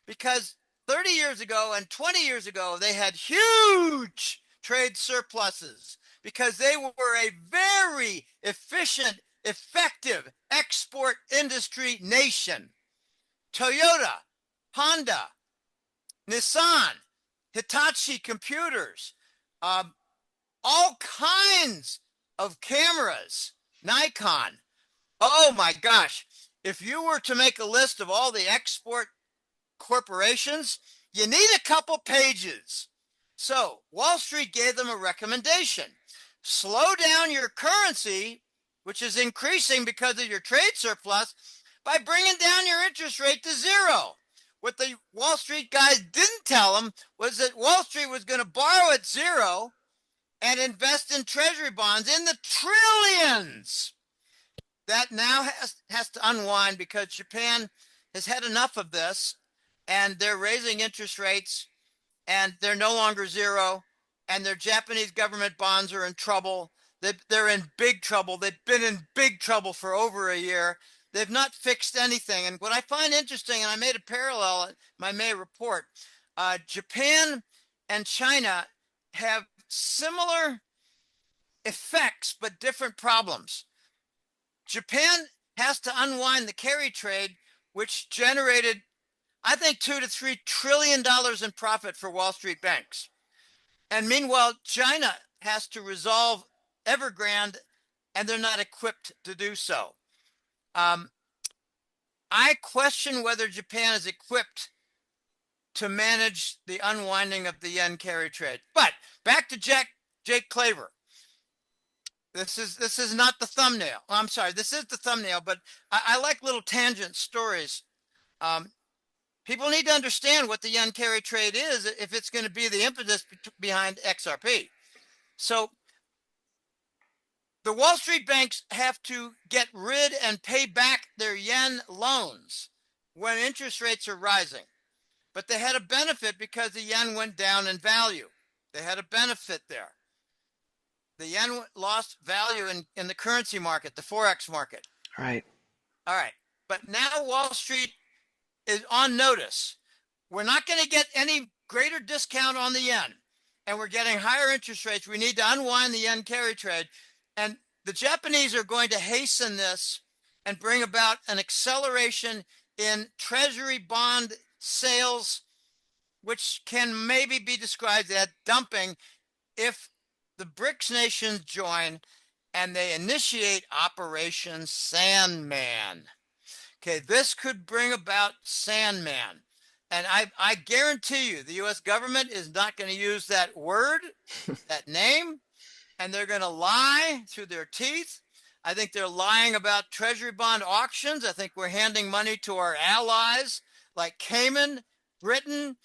because 30 years ago and 20 years ago, they had huge trade surpluses because they were a very efficient, effective export industry nation. Toyota, Honda, Nissan, Hitachi computers, all kinds of cameras, Nikon. Oh my gosh. If you were to make a list of all the export corporations, you need a couple pages. So Wall Street gave them a recommendation. Slow down your currency, which is increasing because of your trade surplus, by bringing down your interest rate to 0. What the Wall Street guys didn't tell them was that Wall Street was going to borrow at 0 and invest in treasury bonds in the trillions. That now has to unwind because Japan has had enough of this and they're raising interest rates and they're no longer 0 and their Japanese government bonds are in trouble. They're in big trouble. They've been in big trouble for over a year. They've not fixed anything. And what I find interesting, and I made a parallel in my May report, Japan and China have similar effects but different problems. Japan has to unwind the carry trade, which generated, I think, $2 to $3 trillion in profit for Wall Street banks. And meanwhile, China has to resolve Evergrande, and they're not equipped to do so. I question whether Japan is equipped to manage the unwinding of the yen carry trade. But back to Jake Claver. This is not the thumbnail. I'm sorry, this is the thumbnail, but I like little tangent stories. People need to understand what the yen carry trade is if it's going to be the impetus behind XRP. So the Wall Street banks have to get rid and pay back their yen loans when interest rates are rising. But they had a benefit because the yen went down in value. They had a benefit there. The yen lost value in the currency market, the Forex market. Right. All right. But now Wall Street is on notice. We're not going to get any greater discount on the yen, and we're getting higher interest rates. We need to unwind the yen carry trade. And the Japanese are going to hasten this and bring about an acceleration in treasury bond sales, which can maybe be described as dumping if the BRICS nations join and they initiate Operation Sandman. Okay, this could bring about Sandman. And I guarantee you the US government is not going to use that word, that name, and they're going to lie through their teeth. I think they're lying about treasury bond auctions. I think we're handing money to our allies like Cayman, Britain,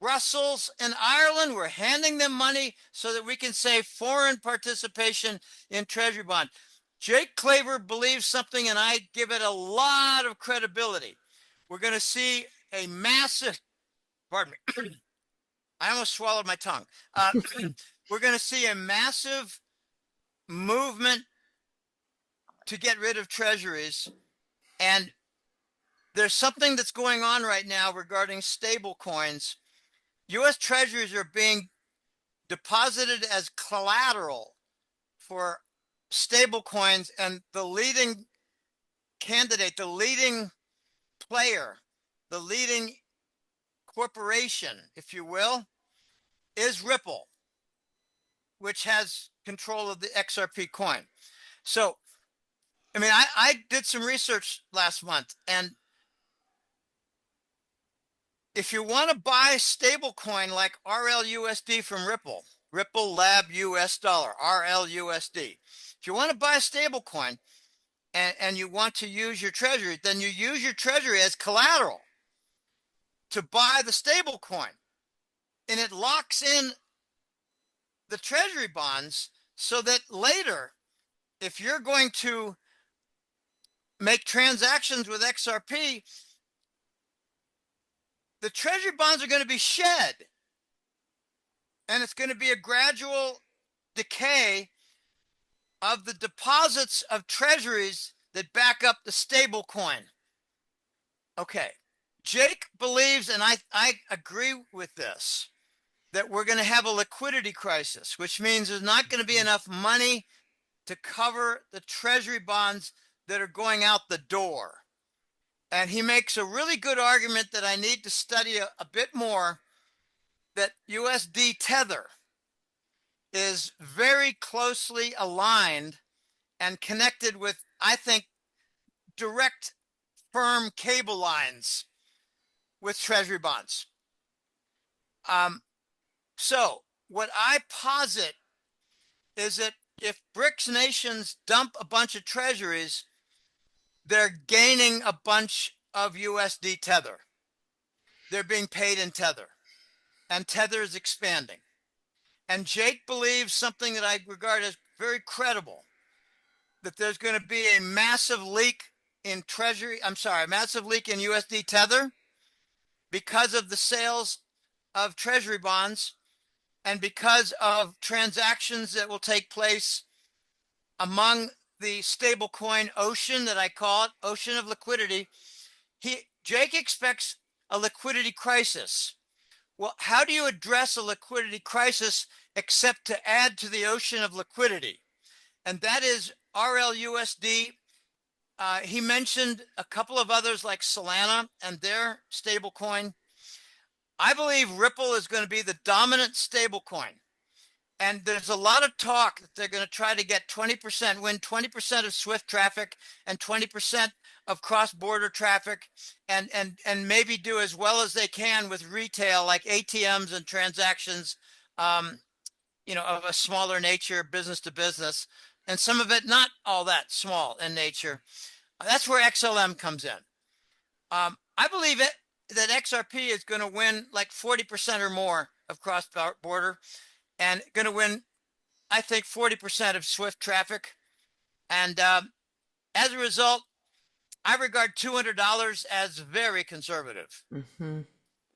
Brussels, and Ireland. We're handing them money so that we can save foreign participation in treasury bond. Jake Claver believes something, and I give it a lot of credibility. We're going to see a massive, pardon me, I almost swallowed my tongue. We're going to see a massive movement to get rid of treasuries. And there's something that's going on right now regarding stable coins. U.S. treasuries are being deposited as collateral for stable coins, and the leading candidate, the leading player, the leading corporation, if you will, is Ripple, which has control of the XRP coin. So, I mean, I did some research last month, and if you want to buy stable coin like RLUSD from Ripple, Ripple Lab US Dollar, RLUSD, if you want to buy a stable coin and you want to use your treasury, then you use your treasury as collateral to buy the stable coin. And it locks in the treasury bonds so that later, if you're going to make transactions with XRP, the treasury bonds are going to be shed. And it's going to be a gradual decay of the deposits of treasuries that back up the stable coin. Okay. Jake believes, and I agree with this, that we're going to have a liquidity crisis, which means there's not going to be enough money to cover the treasury bonds that are going out the door. And he makes a really good argument that I need to study a bit more, that USD Tether is very closely aligned and connected with, I think, direct firm cable lines with treasury bonds. So what I posit is that if BRICS nations dump a bunch of treasuries, they're gaining a bunch of USD Tether. They're being paid in Tether, and Tether is expanding. And Jake believes something that I regard as very credible, that there's going to be a massive leak in massive leak in USD Tether because of the sales of treasury bonds and because of transactions that will take place among the stablecoin ocean, that I call it, ocean of liquidity. Jake expects a liquidity crisis. Well, how do you address a liquidity crisis except to add to the ocean of liquidity? And that is RLUSD. He mentioned a couple of others like Solana and their stablecoin. I believe Ripple is going to be the dominant stablecoin. And there's a lot of talk that they're going to try to get 20%, win 20% of Swift traffic and 20% of cross-border traffic, and maybe do as well as they can with retail, like ATMs and transactions, of a smaller nature, business to business, and some of it not all that small in nature. That's where XLM comes in. I believe that XRP is going to win like 40% or more of cross-border, and going to win, I think, 40% of Swift traffic. And as a result, I regard $200 as very conservative. Hmm.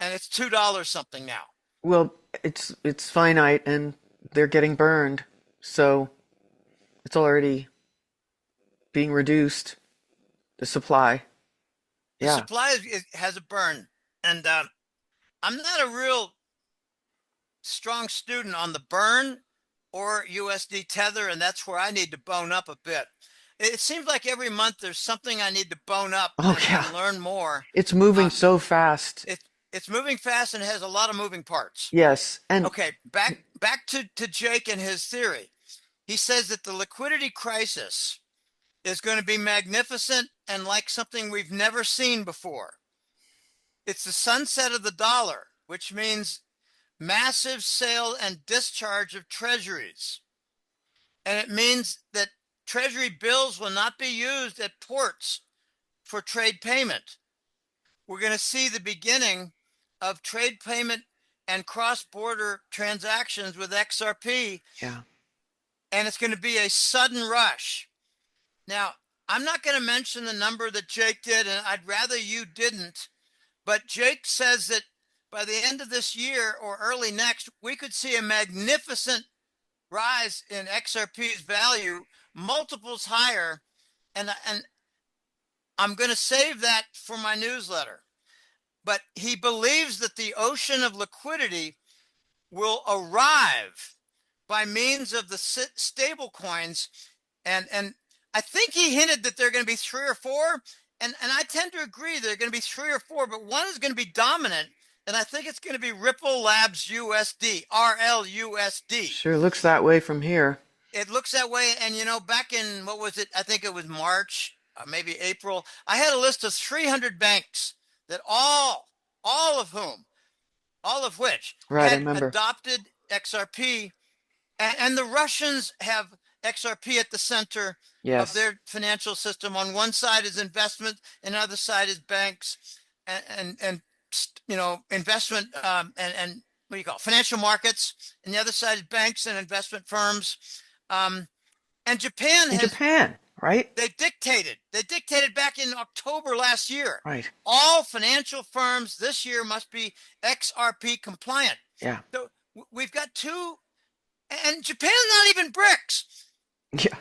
And it's $2 something now. Well, it's finite and they're getting burned, so it's already being reduced, the supply. The Yeah. supply has a burn. And I'm not a real strong student on the burn or USD Tether, and that's where I need to bone up a bit. It seems like every month there's something I need to bone up Oh and yeah. learn more. It's moving Uh, so fast. it's moving fast and has a lot of moving parts. Yes. And Okay, back to Jake and his theory. He says that the liquidity crisis is going to be magnificent and like something we've never seen before. It's the sunset of the dollar, which means massive sale and discharge of treasuries. And it means that treasury bills will not be used at ports for trade payment. We're going to see the beginning of trade payment and cross-border transactions with XRP, yeah. and it's going to be a sudden rush. Now, I'm not going to mention the number that Jake did, and I'd rather you didn't. But Jake says that by the end of this year or early next, we could see a magnificent rise in XRP's value, multiples higher. And I'm going to save that for my newsletter. But he believes that the ocean of liquidity will arrive by means of the stable coins. And I think he hinted that there are going to be three or four. And I tend to agree there are going to be three or four, but one is going to be dominant. And I think it's going to be Ripple Labs USD, RLUSD. Sure looks that way from here. It looks that way. And, back in, what was it? I think it was March, maybe April. I had a list of 300 banks that all of whom, all of which Right, I had remember. adopted XRP. And the Russians have XRP at the center of Yes. their financial system. On one side is investment, and the other side is banks and investment and what do you call it? Financial markets. And the other side is banks and investment firms. And Japan In Japan, right? they dictated back in October last year. Right. All financial firms this year must be XRP compliant. Yeah. So we've got two, and Japan's not even BRICS. Yeah.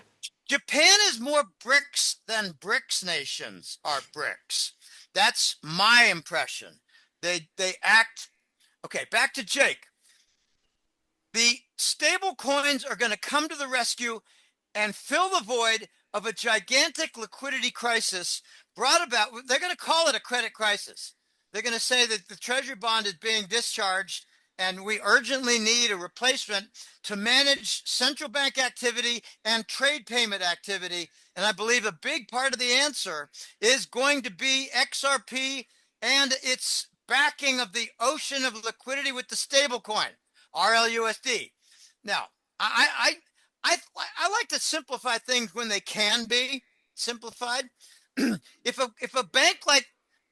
Japan is more BRICS than BRICS nations are BRICS. That's my impression. They act okay. Back to Jake. The stable coins are going to come to the rescue and fill the void of a gigantic liquidity crisis brought about. They're going to call it a credit crisis. They're going to say that the treasury bond is being discharged and we urgently need a replacement to manage central bank activity and trade payment activity. And I believe a big part of the answer is going to be XRP and its backing of the ocean of liquidity with the stable coin, RLUSD. Now, I like to simplify things when they can be simplified. If a bank like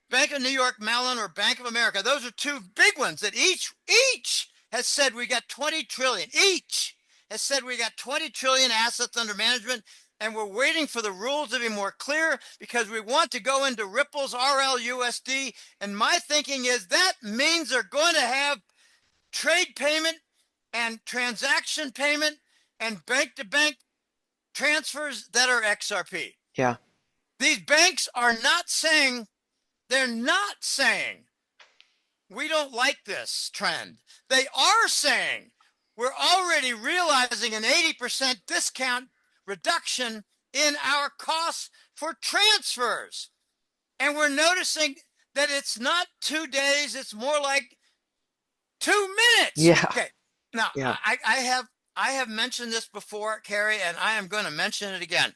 Bank of New York Mellon or Bank of America, those are two big ones that each has said we got 20 trillion. Each has said we got 20 trillion assets under management, and we're waiting for the rules to be more clear because we want to go into Ripple's RLUSD. And my thinking is that means they're going to have trade payment and transaction payment and bank to bank transfers that are XRP. Yeah. These banks are not saying, they're not saying we don't like this trend. They are saying we're already realizing an 80% discount reduction in our costs for transfers. And we're noticing that it's not 2 days, it's more like 2 minutes. Yeah. Okay. Now, Yeah. I have mentioned this before, Carrie, and I am going to mention it again.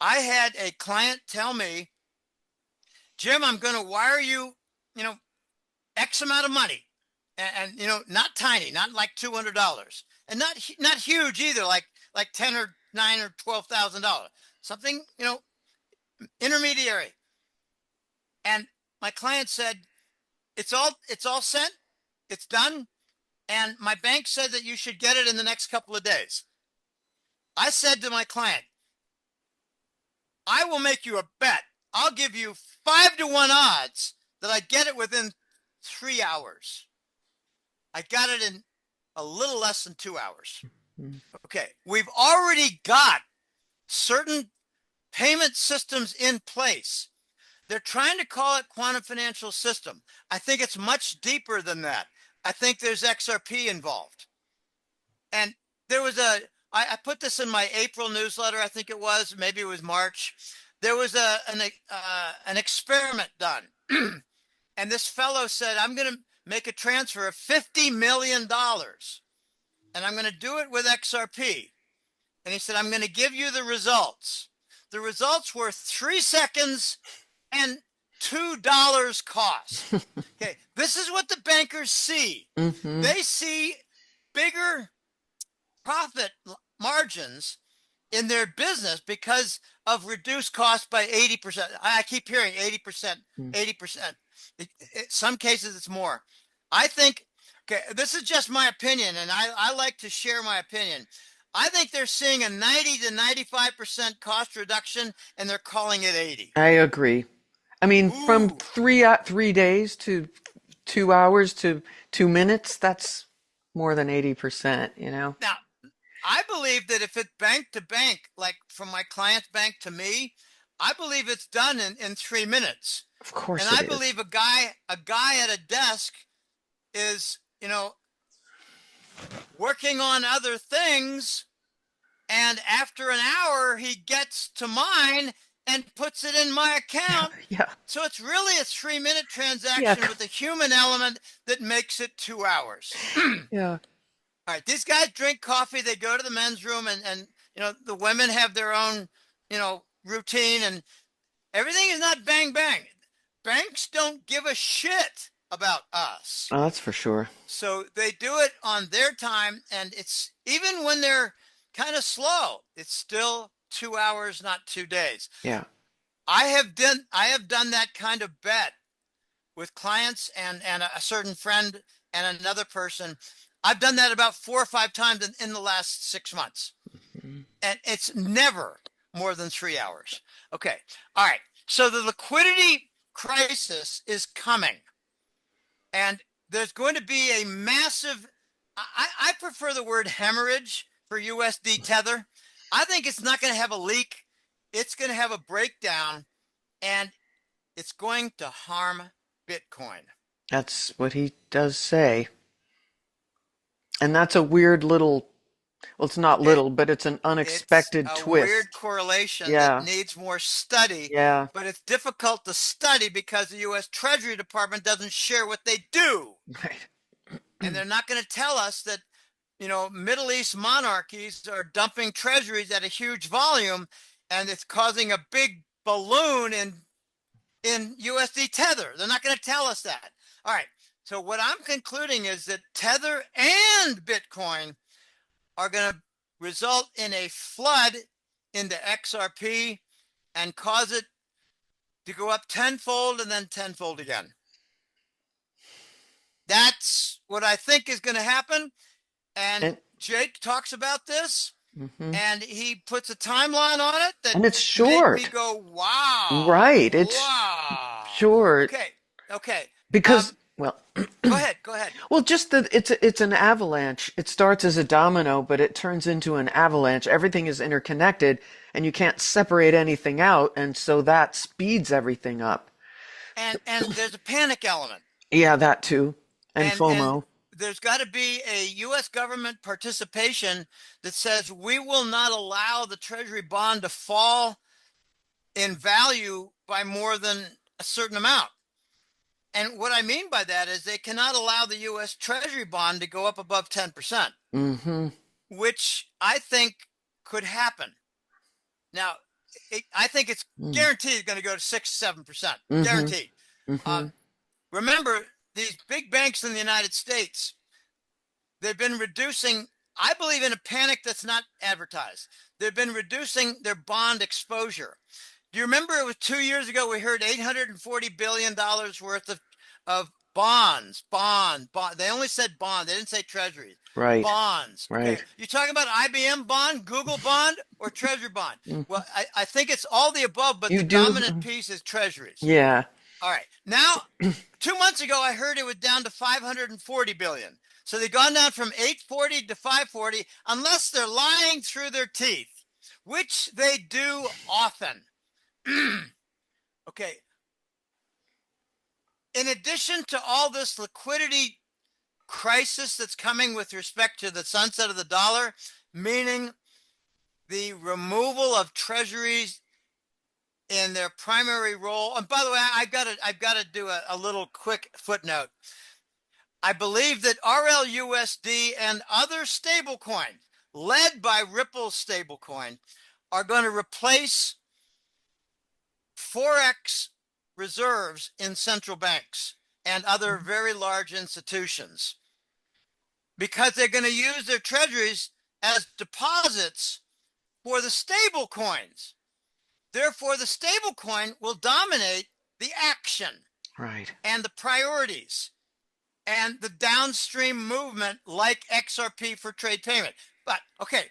I had a client tell me, Jim, I'm going to wire you, X amount of money, and not tiny, not like $200, and not huge either, like 10 or 9 or $12,000, something intermediary. And my client said, it's all sent, it's done, and my bank said that you should get it in the next couple of days. I said to my client, I will make you a bet. I'll give you 5-to-1 odds that I get it within 3 hours. I got it in a little less than 2 hours. Okay, we've already got certain payment systems in place. They're trying to call it quantum financial system. I think it's much deeper than that. I think there's XRP involved. And there was I put this in my April newsletter, I think it was, maybe it was March. There was an experiment done. And this fellow said, I'm going to make a transfer of $50 million. And I'm going to do it with XRP. And he said, I'm going to give you the results. The results were 3 seconds and $2 cost. Okay, this is what the bankers see. Mm-hmm. They see bigger profit margins in their business because of reduced costs by 80%. I keep hearing 80%, 80%. In some cases, it's more. I think, okay, this is just my opinion, and I like to share my opinion. I think they're seeing a 90 to 95% cost reduction and they're calling it 80. I agree. I mean, from Ooh. 3 days to 2 hours to 2 minutes, that's more than 80%, you know? Now, I believe that if it's bank to bank, like from my client's bank to me, I believe it's done in 3 minutes. Of And course it I is. believe a guy at a desk is, working on other things. And after an hour, he gets to mine and puts it in my account. Yeah. So it's really a 3 minute Yeah. transaction with a human element that makes it 2 hours. Yeah. All right, these guys drink coffee. They go to the men's room, and the women have their own routine, and everything is not bang bang. Banks don't give a shit about us, Oh, that's for sure. so they do it on their time, and it's even when they're kind of slow, it's still 2 hours, not 2 days. Yeah. I have done that kind of bet with clients and a certain friend and another person. I've done that about 4 or 5 times in the last 6 months. Mhm. And it's never more than 3 hours. Okay. All right. So the liquidity crisis is coming. And there's going to be a massive, I prefer the word hemorrhage for USD Tether. I think it's not going to have a leak. It's going to have a breakdown and it's going to harm Bitcoin. That's what he does say. And that's a weird little, well, it's not It, little, but it's an it's unexpected a weird twist. correlation that Yeah. needs more study, Yeah. but it's difficult to study because the US Treasury Department doesn't share what they do. Right. And they're not going to tell us that, Middle East monarchies are dumping treasuries at a huge volume and it's causing a big balloon in USD Tether. They're not going to tell us that. All right. So what I'm concluding is that Tether and Bitcoin are going to result in a flood into XRP and cause it to go up tenfold and then tenfold again. That's what I think is going to happen. And And Jake talks about this mhm. and he puts a timeline on it that And it's make me short. go, wow, Right. It's wow. short Okay, okay. because, well, Go ahead, go ahead. well, just that it's an avalanche. It starts as a domino, but it turns into an avalanche. Everything is interconnected, and you can't separate anything out, and so that speeds everything up. And there's a panic element, Yeah, that too, and and FOMO. there's got to be a U.S. government participation that says we will not allow the Treasury bond to fall in value by more than a certain amount. And what I mean by that is they cannot allow the U.S. Treasury bond to go up above 10%, Mm-hmm. which I think could happen. Now, I think it's guaranteed going to go to 6, 7%. Mm-hmm. Guaranteed. Mm-hmm. Um, Remember, these big banks in the United States, they've been reducing, I believe in a panic that's not advertised. They've been reducing their bond exposure. Do you remember it was 2 years ago we heard $840 billion worth of bonds, bond. They only said bond. They didn't say treasuries. Right. Bonds. Okay. Right. You talking about IBM bond, Google bond, or treasury bond? Mm. Well, I think it's all the above, but You the do? dominant piece is treasuries. Yeah. All right. Now, 2 months ago, I heard it was down to 540 billion. So they've gone down from 840 to 540, unless they're lying through their teeth, which they do often. Okay. In addition to all this liquidity crisis that's coming with respect to the sunset of the dollar, meaning the removal of treasuries in their primary role. And by the way, I've got to do a little quick footnote. I believe that RLUSD and other stablecoins, led by Ripple's stablecoin, are going to replace Forex reserves in central banks and other very large institutions because they're going to use their treasuries as deposits for the stable coins. Therefore, the stable coin will dominate the action Right. and the priorities and the downstream movement like XRP for trade payment. But okay,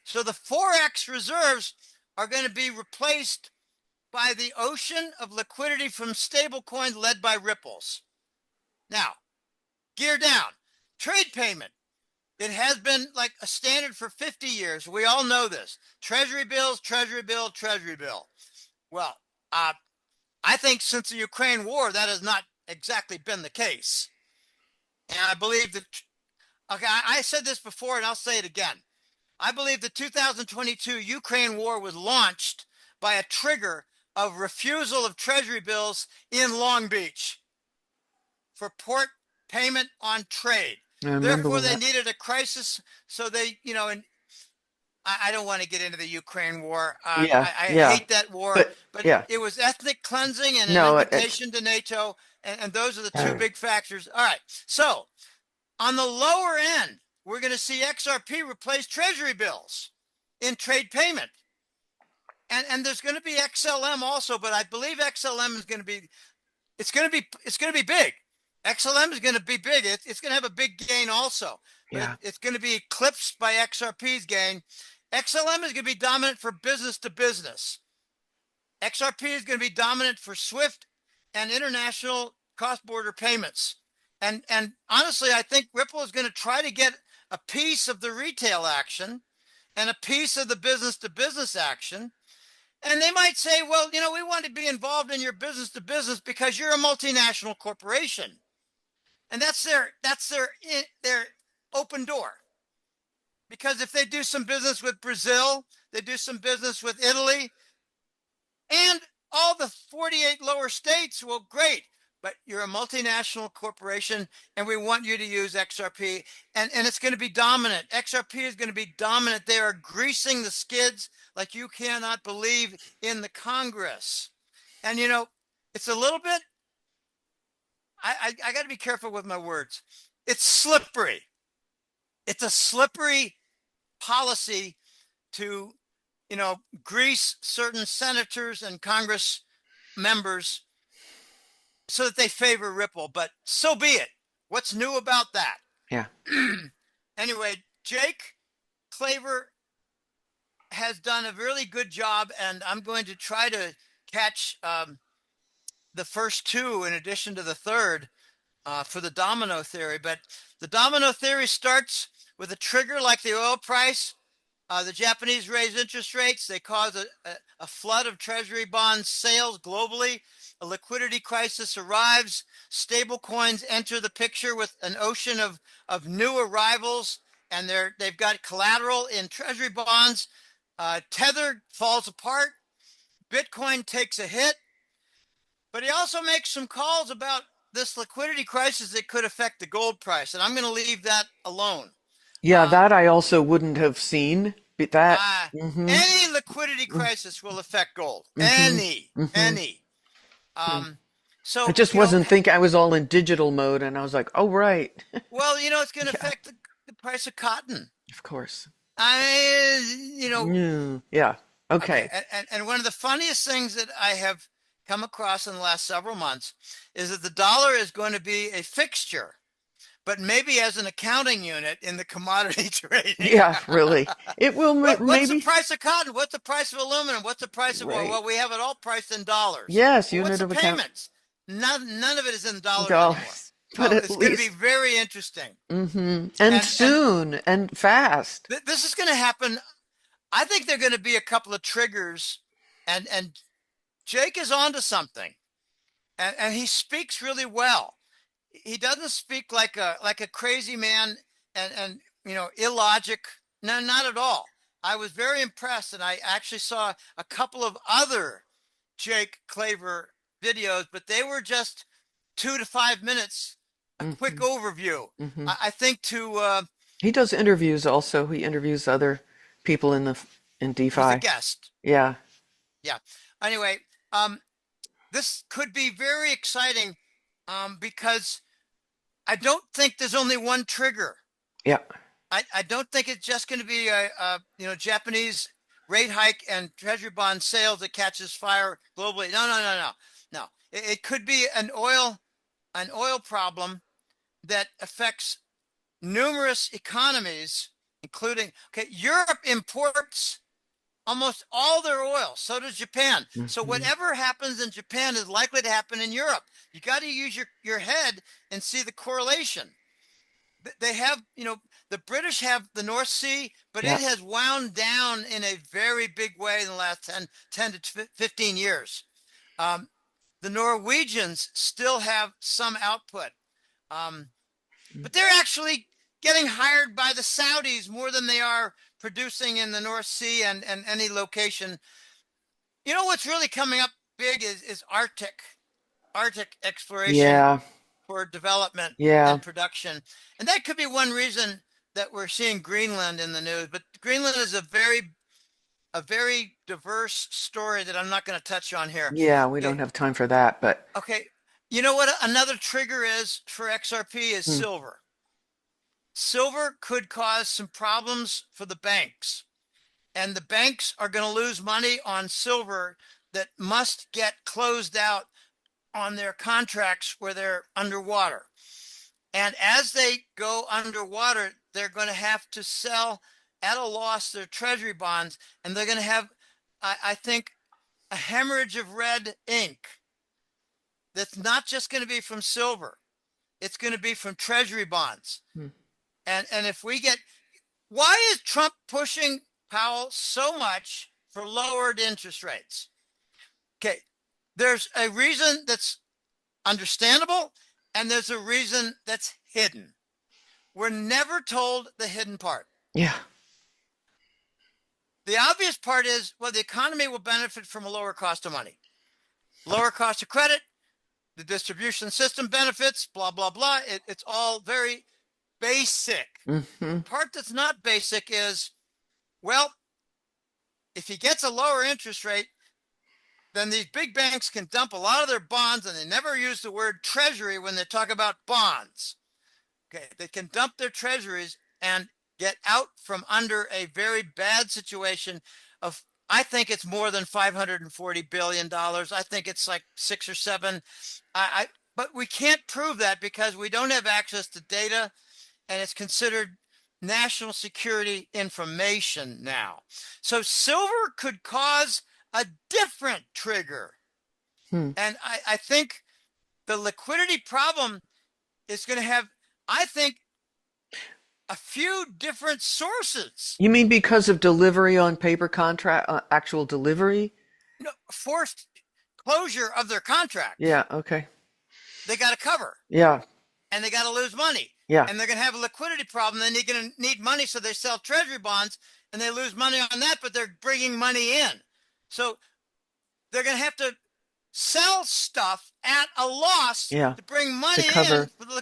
So the Forex reserves are going to be replaced by the ocean of liquidity from stablecoins led by ripples. Now, gear down. Trade payment. It has been like a standard for 50 years. We all know this. Treasury bills, treasury bill, treasury bill. Well, I think since the Ukraine war, that has not exactly been the case. And I believe that, okay, I said this before and I'll say it again. I believe the 2022 Ukraine war was launched by a trigger of refusal of treasury bills in Long Beach for port payment on trade. I remember Therefore, when they that. needed a crisis. So they, and I don't want to get into the Ukraine war. Yeah, I yeah, hate that war, but but yeah, it was ethnic cleansing and an no, it's invitation to NATO. And those are the two big factors. All right. So on the lower end, we're going to see XRP replace treasury bills in trade payment. And there's going to be XLM also, but I believe XLM is going to be it's going to be big. XLM is going to be big. It's going to have a big gain also, but yeah, it's going to be eclipsed by XRP's gain. XLM is going to be dominant for business to business. XRP is going to be dominant for SWIFT and international cross-border payments. And honestly, I think Ripple is going to try to get a piece of the retail action and a piece of the business to business action. And they might say, well, we want to be involved in your business to business because you're a multinational corporation. And that's their open door. Because if they do some business with Brazil, they do some business with Italy, and all the 48 lower states, well, great. But you're a multinational corporation, and we want you to use XRP, and it's going to be dominant. XRP is going to be dominant. They are greasing the skids like you cannot believe in the Congress. And it's a little bit. I got to be careful with my words. It's slippery. It's a slippery policy to, grease certain senators and Congress members so that they favor Ripple, but so be it. What's new about that? yeah, Anyway, Jake Claver has done a really good job, and I'm going to try to catch the first two in addition to the third for the domino theory. But the domino theory starts with a trigger like the oil price. The Japanese raise interest rates. They cause a flood of treasury bond sales globally. A liquidity crisis arrives. Stable coins enter the picture with an ocean of new arrivals, and they've got collateral in treasury bonds. Tether falls apart. Bitcoin takes a hit. But he also makes some calls about this liquidity crisis that could affect the gold price, and I'm going to leave that alone. yeah. Um, That I also wouldn't have seen. But that. uh, Mm-hmm. any liquidity crisis will affect gold. Mm-hmm. Mm-hmm. Any. Hmm. Um, I so, just wasn't thinking. I was all in digital mode, and I was like, "Oh, right, well, it's going to yeah, affect the price of cotton. of course." Mm, yeah. Okay. Okay. And one of the funniest things that I have come across in the last several months is that the dollar is going to be a fixture, but maybe as an accounting unit in the commodity trading. Yeah, really. It will What's the maybe. price of cotton? What's the price of aluminum? What's the price of oil? Right. Well, we have it all priced in dollars. Yes, Well, what's unit the of account payments? None of it is in dollars anymore. dollars, but Oh, at it's going to be least. very interesting. Mm-hmm. And And soon and fast. this is going to happen. I think there are going to be a couple of triggers, and Jake is onto something, and he speaks really well. He doesn't speak like a crazy man and illogic. No, not at all. I was very impressed, and I actually saw a couple of other Jake Claver videos, but they were just 2 to 5 minutes, a quick Mm-hmm. overview. Mm-hmm. I think to He does interviews also. He interviews other people in he's a DeFi. guest. Yeah. Yeah. Anyway, um, this could be very exciting because I don't think there's only one trigger. Yeah. I don't think it's just going to be a Japanese rate hike and treasury bond sales that catches fire globally. No. It could be an oil problem that affects numerous economies, including, okay, Europe imports almost all their oil. So does Japan. So Hmm. whatever happens in Japan is likely to happen in Europe. You got to use your head and see the correlation. They have, the British have the North Sea, but Yeah. it has wound down in a very big way in the last 10 to 15 years. Um, the Norwegians still have some output, um, but they're actually getting hired by the Saudis more than they are producing in the North Sea and any location. You know what's really coming up big is Arctic exploration Yeah. for development Yeah. and production. And that could be one reason that we're seeing Greenland in the news. But Greenland is a very diverse story that I'm not going to touch on here. Yeah. We Okay, don't have time for that, but okay. You know what another trigger is for XRP is hmm. silver. Silver could cause some problems for the banks, and the banks are going to lose money on silver that must get closed out on their contracts where they're underwater. And as they go underwater, they're going to have to sell at a loss their treasury bonds, and they're going to have, I think, a hemorrhage of red ink that's not just going to be from silver, it's going to be from treasury bonds. Hmm. And if we get, why is Trump pushing Powell so much for lowered interest rates? Okay, there's a reason that's understandable, and there's a reason that's hidden. We're never told the hidden part. Yeah. The obvious part is, well, the economy will benefit from a lower cost of money, lower cost of credit, the distribution system benefits, blah, blah, blah. It's all very basic. The Hmm. part that's not basic is, well, if he gets a lower interest rate, then these big banks can dump a lot of their bonds, and they never use the word treasury when they talk about bonds. Okay, they can dump their treasuries and get out from under a very bad situation of, I think it's more than $540 billion. I think it's like 6 or 7. I but we can't prove that because we don't have access to data, and it's considered national security information now. So silver could cause a different trigger. Hmm. And I think the liquidity problem is going to have, I think, a few different sources. You mean because of delivery on paper contract, actual delivery? Forced closure of their contracts. Yeah. Okay. They got to cover, Yeah. and they got to lose money, Yeah. and they're going to have a liquidity problem. Then they're going to need money, so they sell treasury bonds, and they lose money on that, but they're bringing money in. So they're going to have to sell stuff at a loss Yeah. to bring To money in cover. for the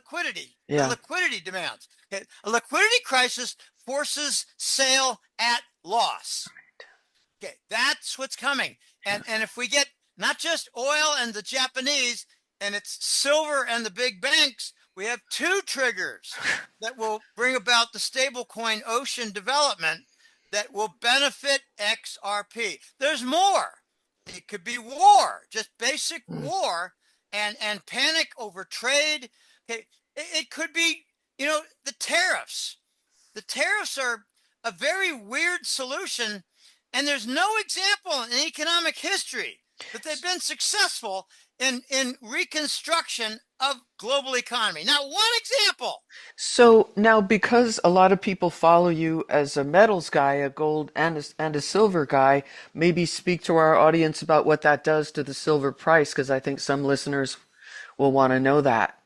Yeah. liquidity demands. Okay? A liquidity crisis forces sale at loss. Okay, that's what's coming. And if we get not just oil and the Japanese, and it's silver and the big banks, we have two triggers that will bring about the stablecoin ocean development that will benefit XRP. There's more. It could be war, just basic Hmm. war, and panic over trade. Okay, it could be, the tariffs. The tariffs are a very weird solution, and there's no example in economic history that they've been successful in reconstruction of global economy. Not one example. So now, because a lot of people follow you as a metals guy, a gold and a silver guy, maybe speak to our audience about what that does to the silver price, because I think some listeners will want to know that.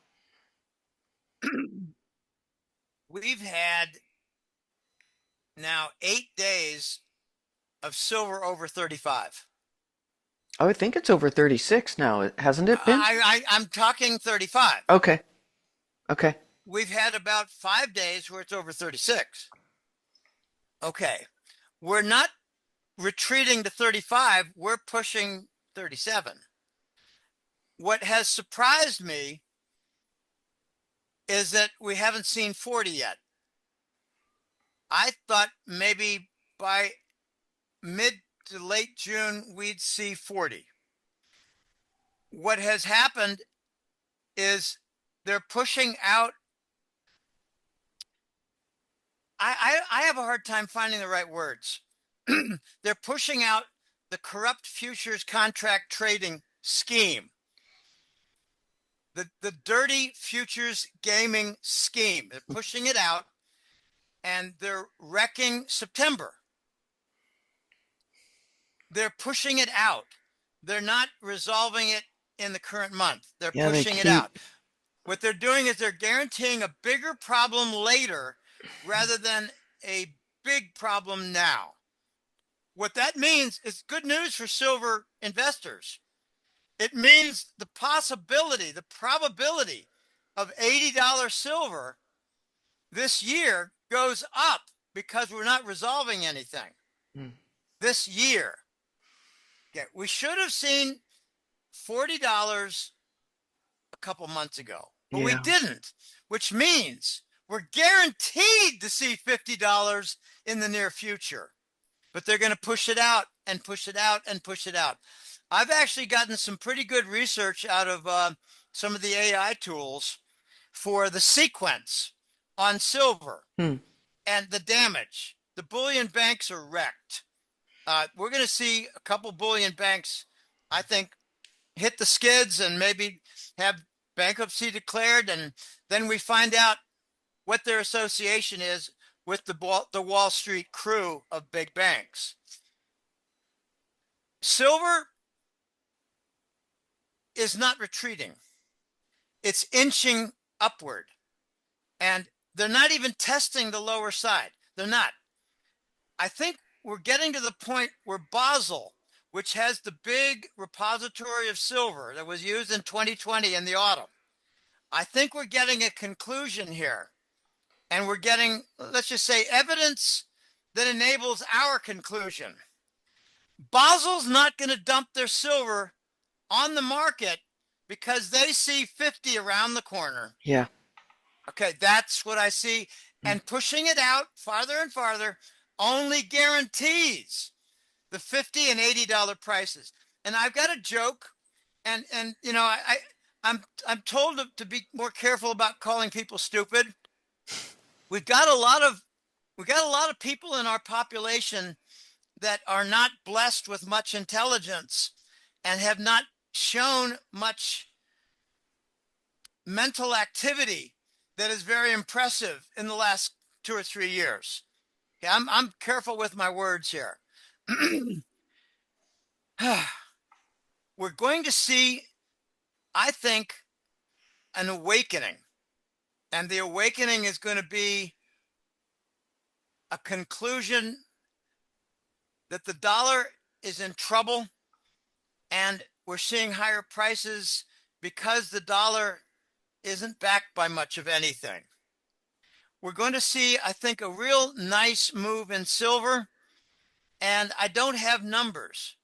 We've had now 8 days of silver over 35. Oh, I think it's over 36 now, hasn't it been? I'm talking 35. Okay. Okay. We've had about 5 days where it's over 36. Okay. We're not retreating to 35, we're pushing 37. What has surprised me is that we haven't seen 40 yet. I thought maybe by mid to late June, we'd see 40. What has happened is they're pushing out I have a hard time finding the right words. They're pushing out the corrupt futures contract trading scheme, the dirty futures gaming scheme. They're pushing it out, and they're wrecking September. They're pushing it out. They're not resolving it in the current month. They're Yeah, they pushing it out. keep. What they're doing is they're guaranteeing a bigger problem later rather than a big problem now. What that means is good news for silver investors. It means the possibility, the probability of $80 silver this year goes up because we're not resolving anything Mm. this year. Okay, we should have seen $40 a couple months ago, but we Yeah. didn't, which means we're guaranteed to see $50 in the near future, but they're going to push it out and push it out and push it out. I've actually gotten some pretty good research out of some of the AI tools for the sequence on silver Hmm. and the damage. The bullion banks are wrecked. We're going to see a couple bullion banks, I think, hit the skids and maybe have bankruptcy declared, and then we find out what their association is with the Wall Street crew of big banks. Silver is not retreating. It's inching upward, and they're not even testing the lower side. They're not. I think we're getting to the point where Basel, which has the big repository of silver that was used in 2020 in the autumn, I think we're getting a conclusion here. And we're getting, let's just say, evidence that enables our conclusion. Basel's not going to dump their silver on the market because they see 50 around the corner. Yeah. Okay, that's what I see. Mm. And pushing it out farther and farther only guarantees the $50 and $80 prices. And I've got a joke, and you know, I'm told to be more careful about calling people stupid. We've got a lot of people in our population that are not blessed with much intelligence and have not shown much mental activity that is very impressive in the last 2 or 3 years. Okay, I'm careful with my words here. We're going to see, I think, an awakening. And the awakening is going to be a conclusion that the dollar is in trouble, and we're seeing higher prices because the dollar isn't backed by much of anything. We're going to see, I think, a real nice move in silver. And I don't have numbers,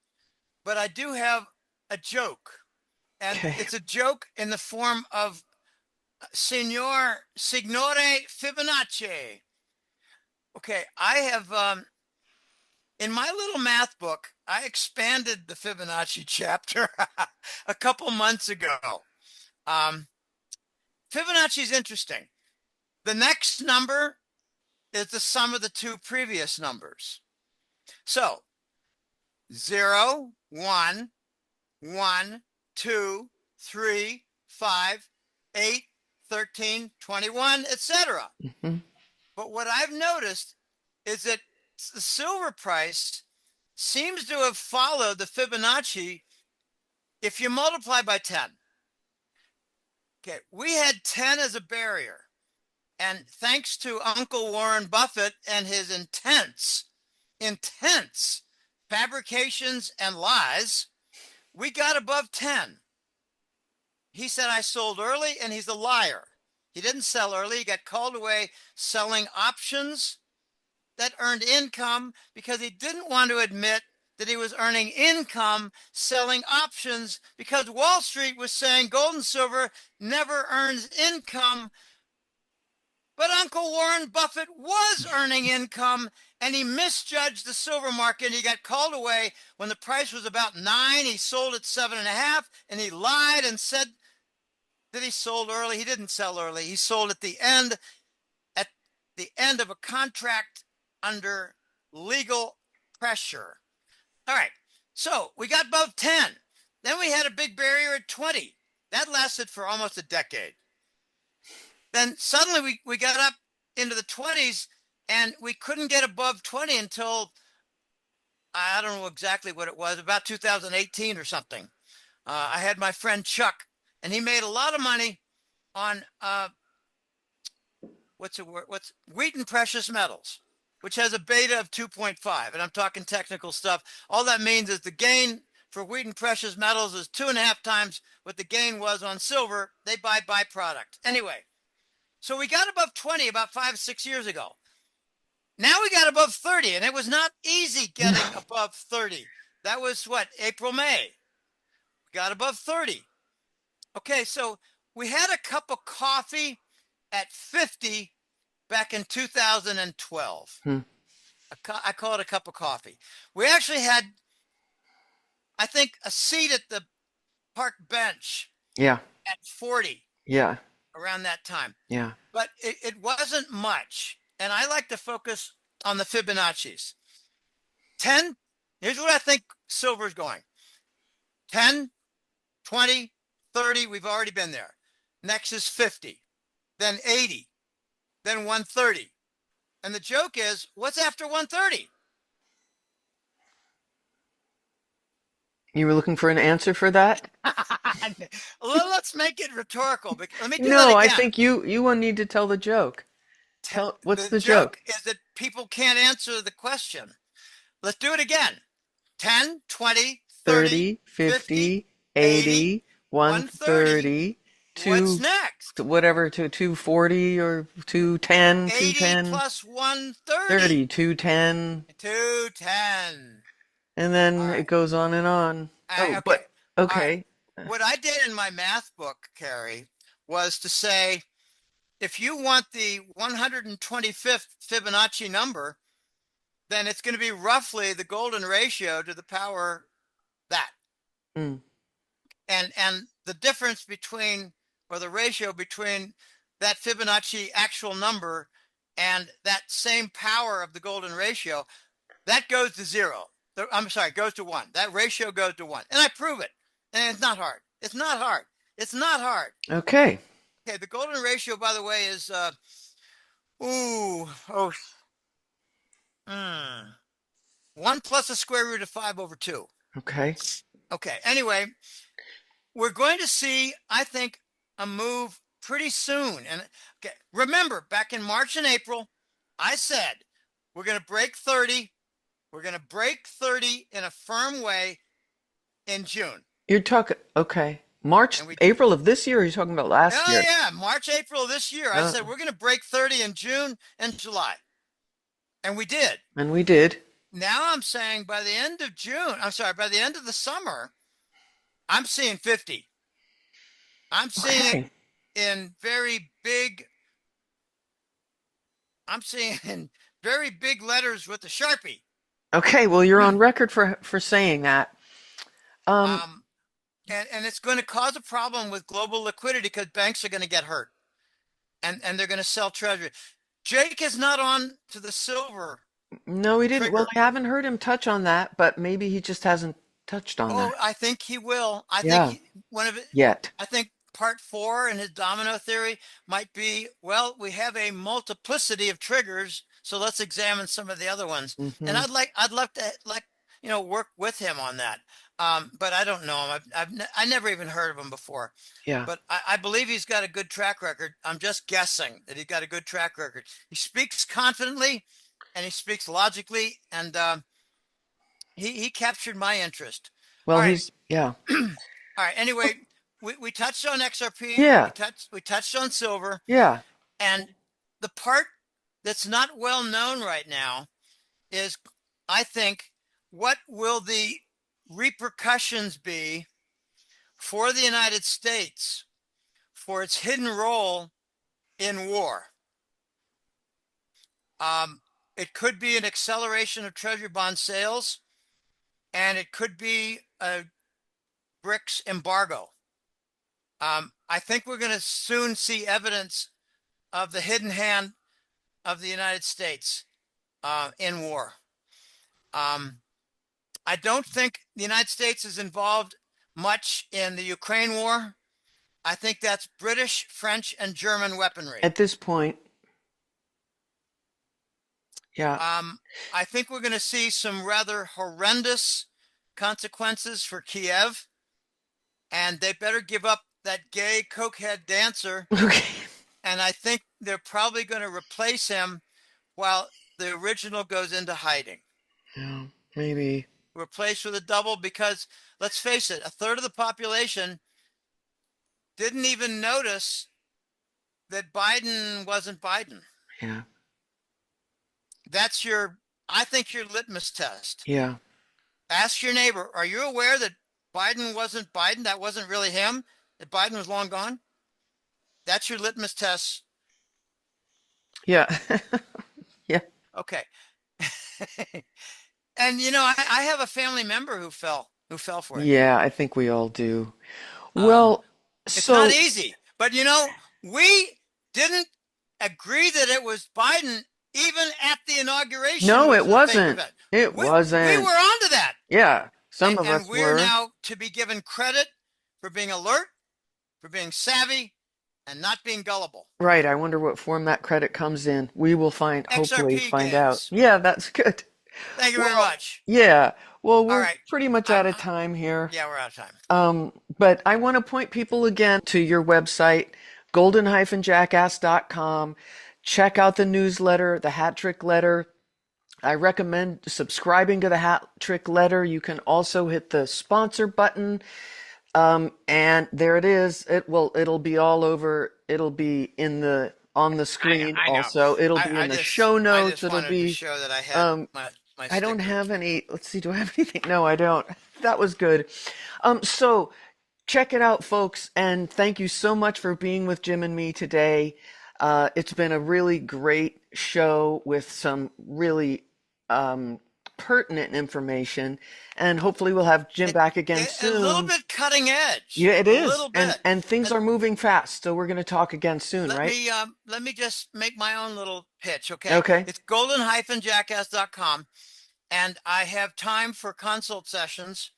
but I do have a joke. And Okay. it's a joke in the form of Signore Fibonacci. Okay, I have in my little math book, I expanded the Fibonacci chapter a couple months ago. Fibonacci is interesting. The next number is the sum of the two previous numbers. So 0, 1, 1, 2, 3, 5, 8, 13, 21, etc. Mm-hmm. But what I've noticed is that the silver price seems to have followed the Fibonacci if you multiply by 10. Okay, we had 10 as a barrier. And thanks to Uncle Warren Buffett and his intense fabrications and lies, we got above 10. He said I sold early, and he's a liar. He didn't sell early. He got called away selling options that earned income because he didn't want to admit that he was earning income selling options because Wall Street was saying gold and silver never earns income. But Uncle Warren Buffett was earning income, and he misjudged the silver market. He got called away when the price was about 9. He sold at 7.5, and he lied and said that he sold early. He didn't sell early. He sold at the end the end of a contract under legal pressure. All right. So we got above 10. Then we had a big barrier at 20. That lasted for almost a decade. Then suddenly we got up into the 20s and we couldn't get above 20 until I don't know exactly what it was, about 2018 or something. I had my friend Chuck, and he made a lot of money on what's the word? What's wheat and precious metals, which has a beta of 2.5. And I'm talking technical stuff. All that means is the gain for wheat and precious metals is 2.5 times what the gain was on silver. They buy byproduct. Anyway, so we got above 20 about 5, 6 years ago. Now we got above 30, and it was not easy getting No. above 30. That was what, April, May. We got above 30. Okay, so we had a cup of coffee at 50 back in 2012. Hmm. I call it a cup of coffee. We actually had, I think, a seat at the park bench Yeah. at 40 Yeah. around that time. Yeah. But it wasn't much. And I like to focus on the Fibonacci's. 10, here's what I think silver's going. 10, 20, 30, we've already been there. Next is 50, then 80, then 130. And the joke is, what's after 130? You were looking for an answer for that? Well, let's make it rhetorical. Let me do that No, I again. think you will need to tell the joke. Tell what's The the joke joke? is that people can't answer the question. Let's do it again. 10, 20, 30, 30, 50, 50, 80, 80, 130. 130, What's 2 next? whatever to 240 or 210, 80 210, plus 130. 30, 210, 210. and All then it right. goes on and on. Oh, Okay. but All right. okay. What I did in my math book, Carrie, was to say if you want the 125th Fibonacci number, then it's going to be roughly the golden ratio to the power that. Mm, And the difference between, or the ratio between that Fibonacci actual number and that same power of the golden ratio, that goes to zero. I'm sorry, goes to one. That ratio goes to one. And I prove it. And it's not hard. It's not hard. It's not hard. okay. Okay, the golden ratio, by the way, is ooh, oh, mm, 1 plus the square root of 5 over 2. Okay. Okay, anyway, we're going to see, I think, a move pretty soon. And okay, remember, back in March and April, I said we're going to break 30. We're going to break 30 in a firm way in June. You're talking okay. March, And we, April of this year, or you're talking about last oh year? yeah, March, April this year, I Uh, said we're going to break 30 in June and July. And we did. and we did. Now I'm saying by the end of June, I'm sorry, by the end of the summer, I'm seeing 50. I'm seeing it Okay. in very big, I'm seeing in very big letters with the Sharpie. Okay, well, you're on record for saying that. Um, Um, and it's going to cause a problem with global liquidity because banks are going to get hurt and they're going to sell treasury. Jake is not on to the silver no, he didn't. Well, trigger. I haven't heard him touch on that, but maybe he just hasn't touched on that. Oh, I think he will. I think Yeah, one of it, yet. I think part four in his domino theory might be, well, we have a multiplicity of triggers, so let's examine some of the other ones. And Hmm. I'd love to work with him on that. But I don't know him. I never even heard of him before. Yeah. But I believe he's got a good track record. I'm just guessing that he's got a good track record. He speaks confidently and he speaks logically, and he captured my interest. All Well, right. yeah. All right. Anyway, we touched on XRP. Yeah. We touched on silver, Yeah. and the part that's not well known right now is, I think, what will the repercussions be for the United States for its hidden role in war? Um, it could be an acceleration of treasury bond sales, and it could be a BRICS embargo. I think we're going to soon see evidence of the hidden hand of the United States in war. Um, I don't think the United States is involved much in the Ukraine war. I think that's British, French, and German weaponry. At this point, yeah. I think we're going to see some rather horrendous consequences for Kiev, and they better give up that gay cokehead dancer. Okay. And I think they're probably going to replace him while the original goes into hiding. Yeah, maybe. Replaced with a double, because let's face it, a third of the population didn't even notice that Biden wasn't Biden. Yeah. That's I think your litmus test. Yeah. Ask your neighbor, are you aware that Biden wasn't Biden? That wasn't really him? That Biden was long gone? That's your litmus test. Yeah. Yeah. Okay. And I have a family member who fell for it. Yeah, I think we all do. Um, Well, it's not so easy, but we didn't agree that it was Biden even at the inauguration, no, which it is a fake wasn't. event. It We wasn't. were onto that. Yeah, some of And us we're were. now to be given credit for being alert, for being savvy, and not being gullible. Right. I wonder what form that credit comes in. We will hopefully XRP find out. gains. Yeah, that's good. Thank you very Well, much. yeah. Well, All we're right. pretty much out of time here. Yeah, we're out of time. But I want to point people again to your website, golden-jackass.com. Check out the newsletter, the Hat Trick Letter. I recommend subscribing to the Hat Trick Letter. You can also hit the sponsor button. And there it is. It'll be all over. It'll be on the screen I know. also. It'll be in the show I notes. just It'll wanted to be, show that I had um, my I don't sticker. have any. Let's see. Do I have anything? No, I don't. That was good. So check it out, folks. And thank you so much for being with Jim and me today. It's been a really great show with some really, pertinent information. And hopefully we'll have Jim back again A little soon. bit cutting edge. Yeah, it A is. little And bit. and things And are moving fast. So we're going to talk again soon, right? let me just make my own little pitch, okay? Okay. It's golden-jackass.com, and I have time for consult sessions.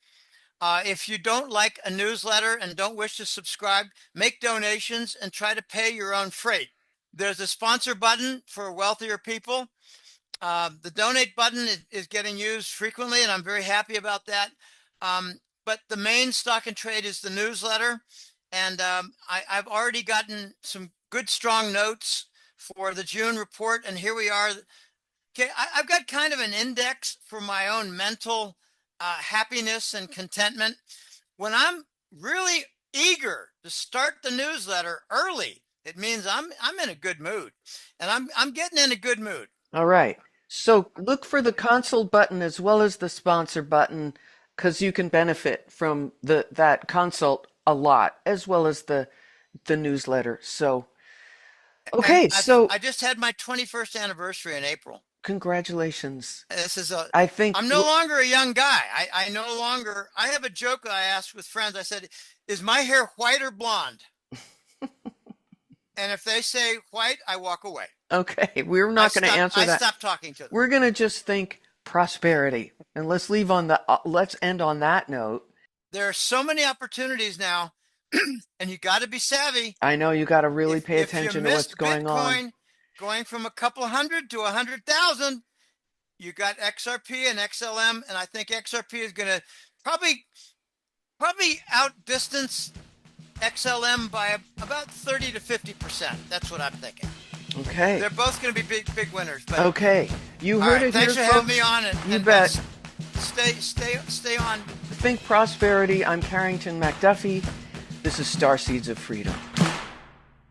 If you don't like a newsletter and don't wish to subscribe, make donations and try to pay your own freight. There's a sponsor button for wealthier people. The donate button is getting used frequently, and I'm very happy about that. But the main stock and trade is the newsletter. And I've already gotten some good, strong notes for the June report. And here we are. Okay, I've got kind of an index for my own mental happiness and contentment. When I'm really eager to start the newsletter early, it means I'm in a good mood, and I'm getting in a good mood. All right. So look for the console button as well as the sponsor button because you can benefit from that consult a lot as well as the newsletter. So And okay, so I just had my 21st anniversary in April. congratulations. This is I think I'm no longer a young guy. I no longer, I have a joke that I asked with friends. I said, is my hair white or blonde? And if they say white, I walk away. okay, we're not going to answer I that. stop talking to them. We're going to just think prosperity. And let's end on that note. There are so many opportunities now, and you got to be savvy. I know you got to really pay If you attention to what's missed going on. Bitcoin going from a couple hundred to 100,000, you got XRP and XLM, and I think XRP is going to probably outdistance XLM by about 30 to 50%. That's what I'm thinking. Okay. They're both going to be big winners. But Okay. You all heard right, it thanks here, for having folks. me on. You bet. Stay on. Think prosperity. I'm Carrington MacDuffie. This is Star Seeds of Freedom.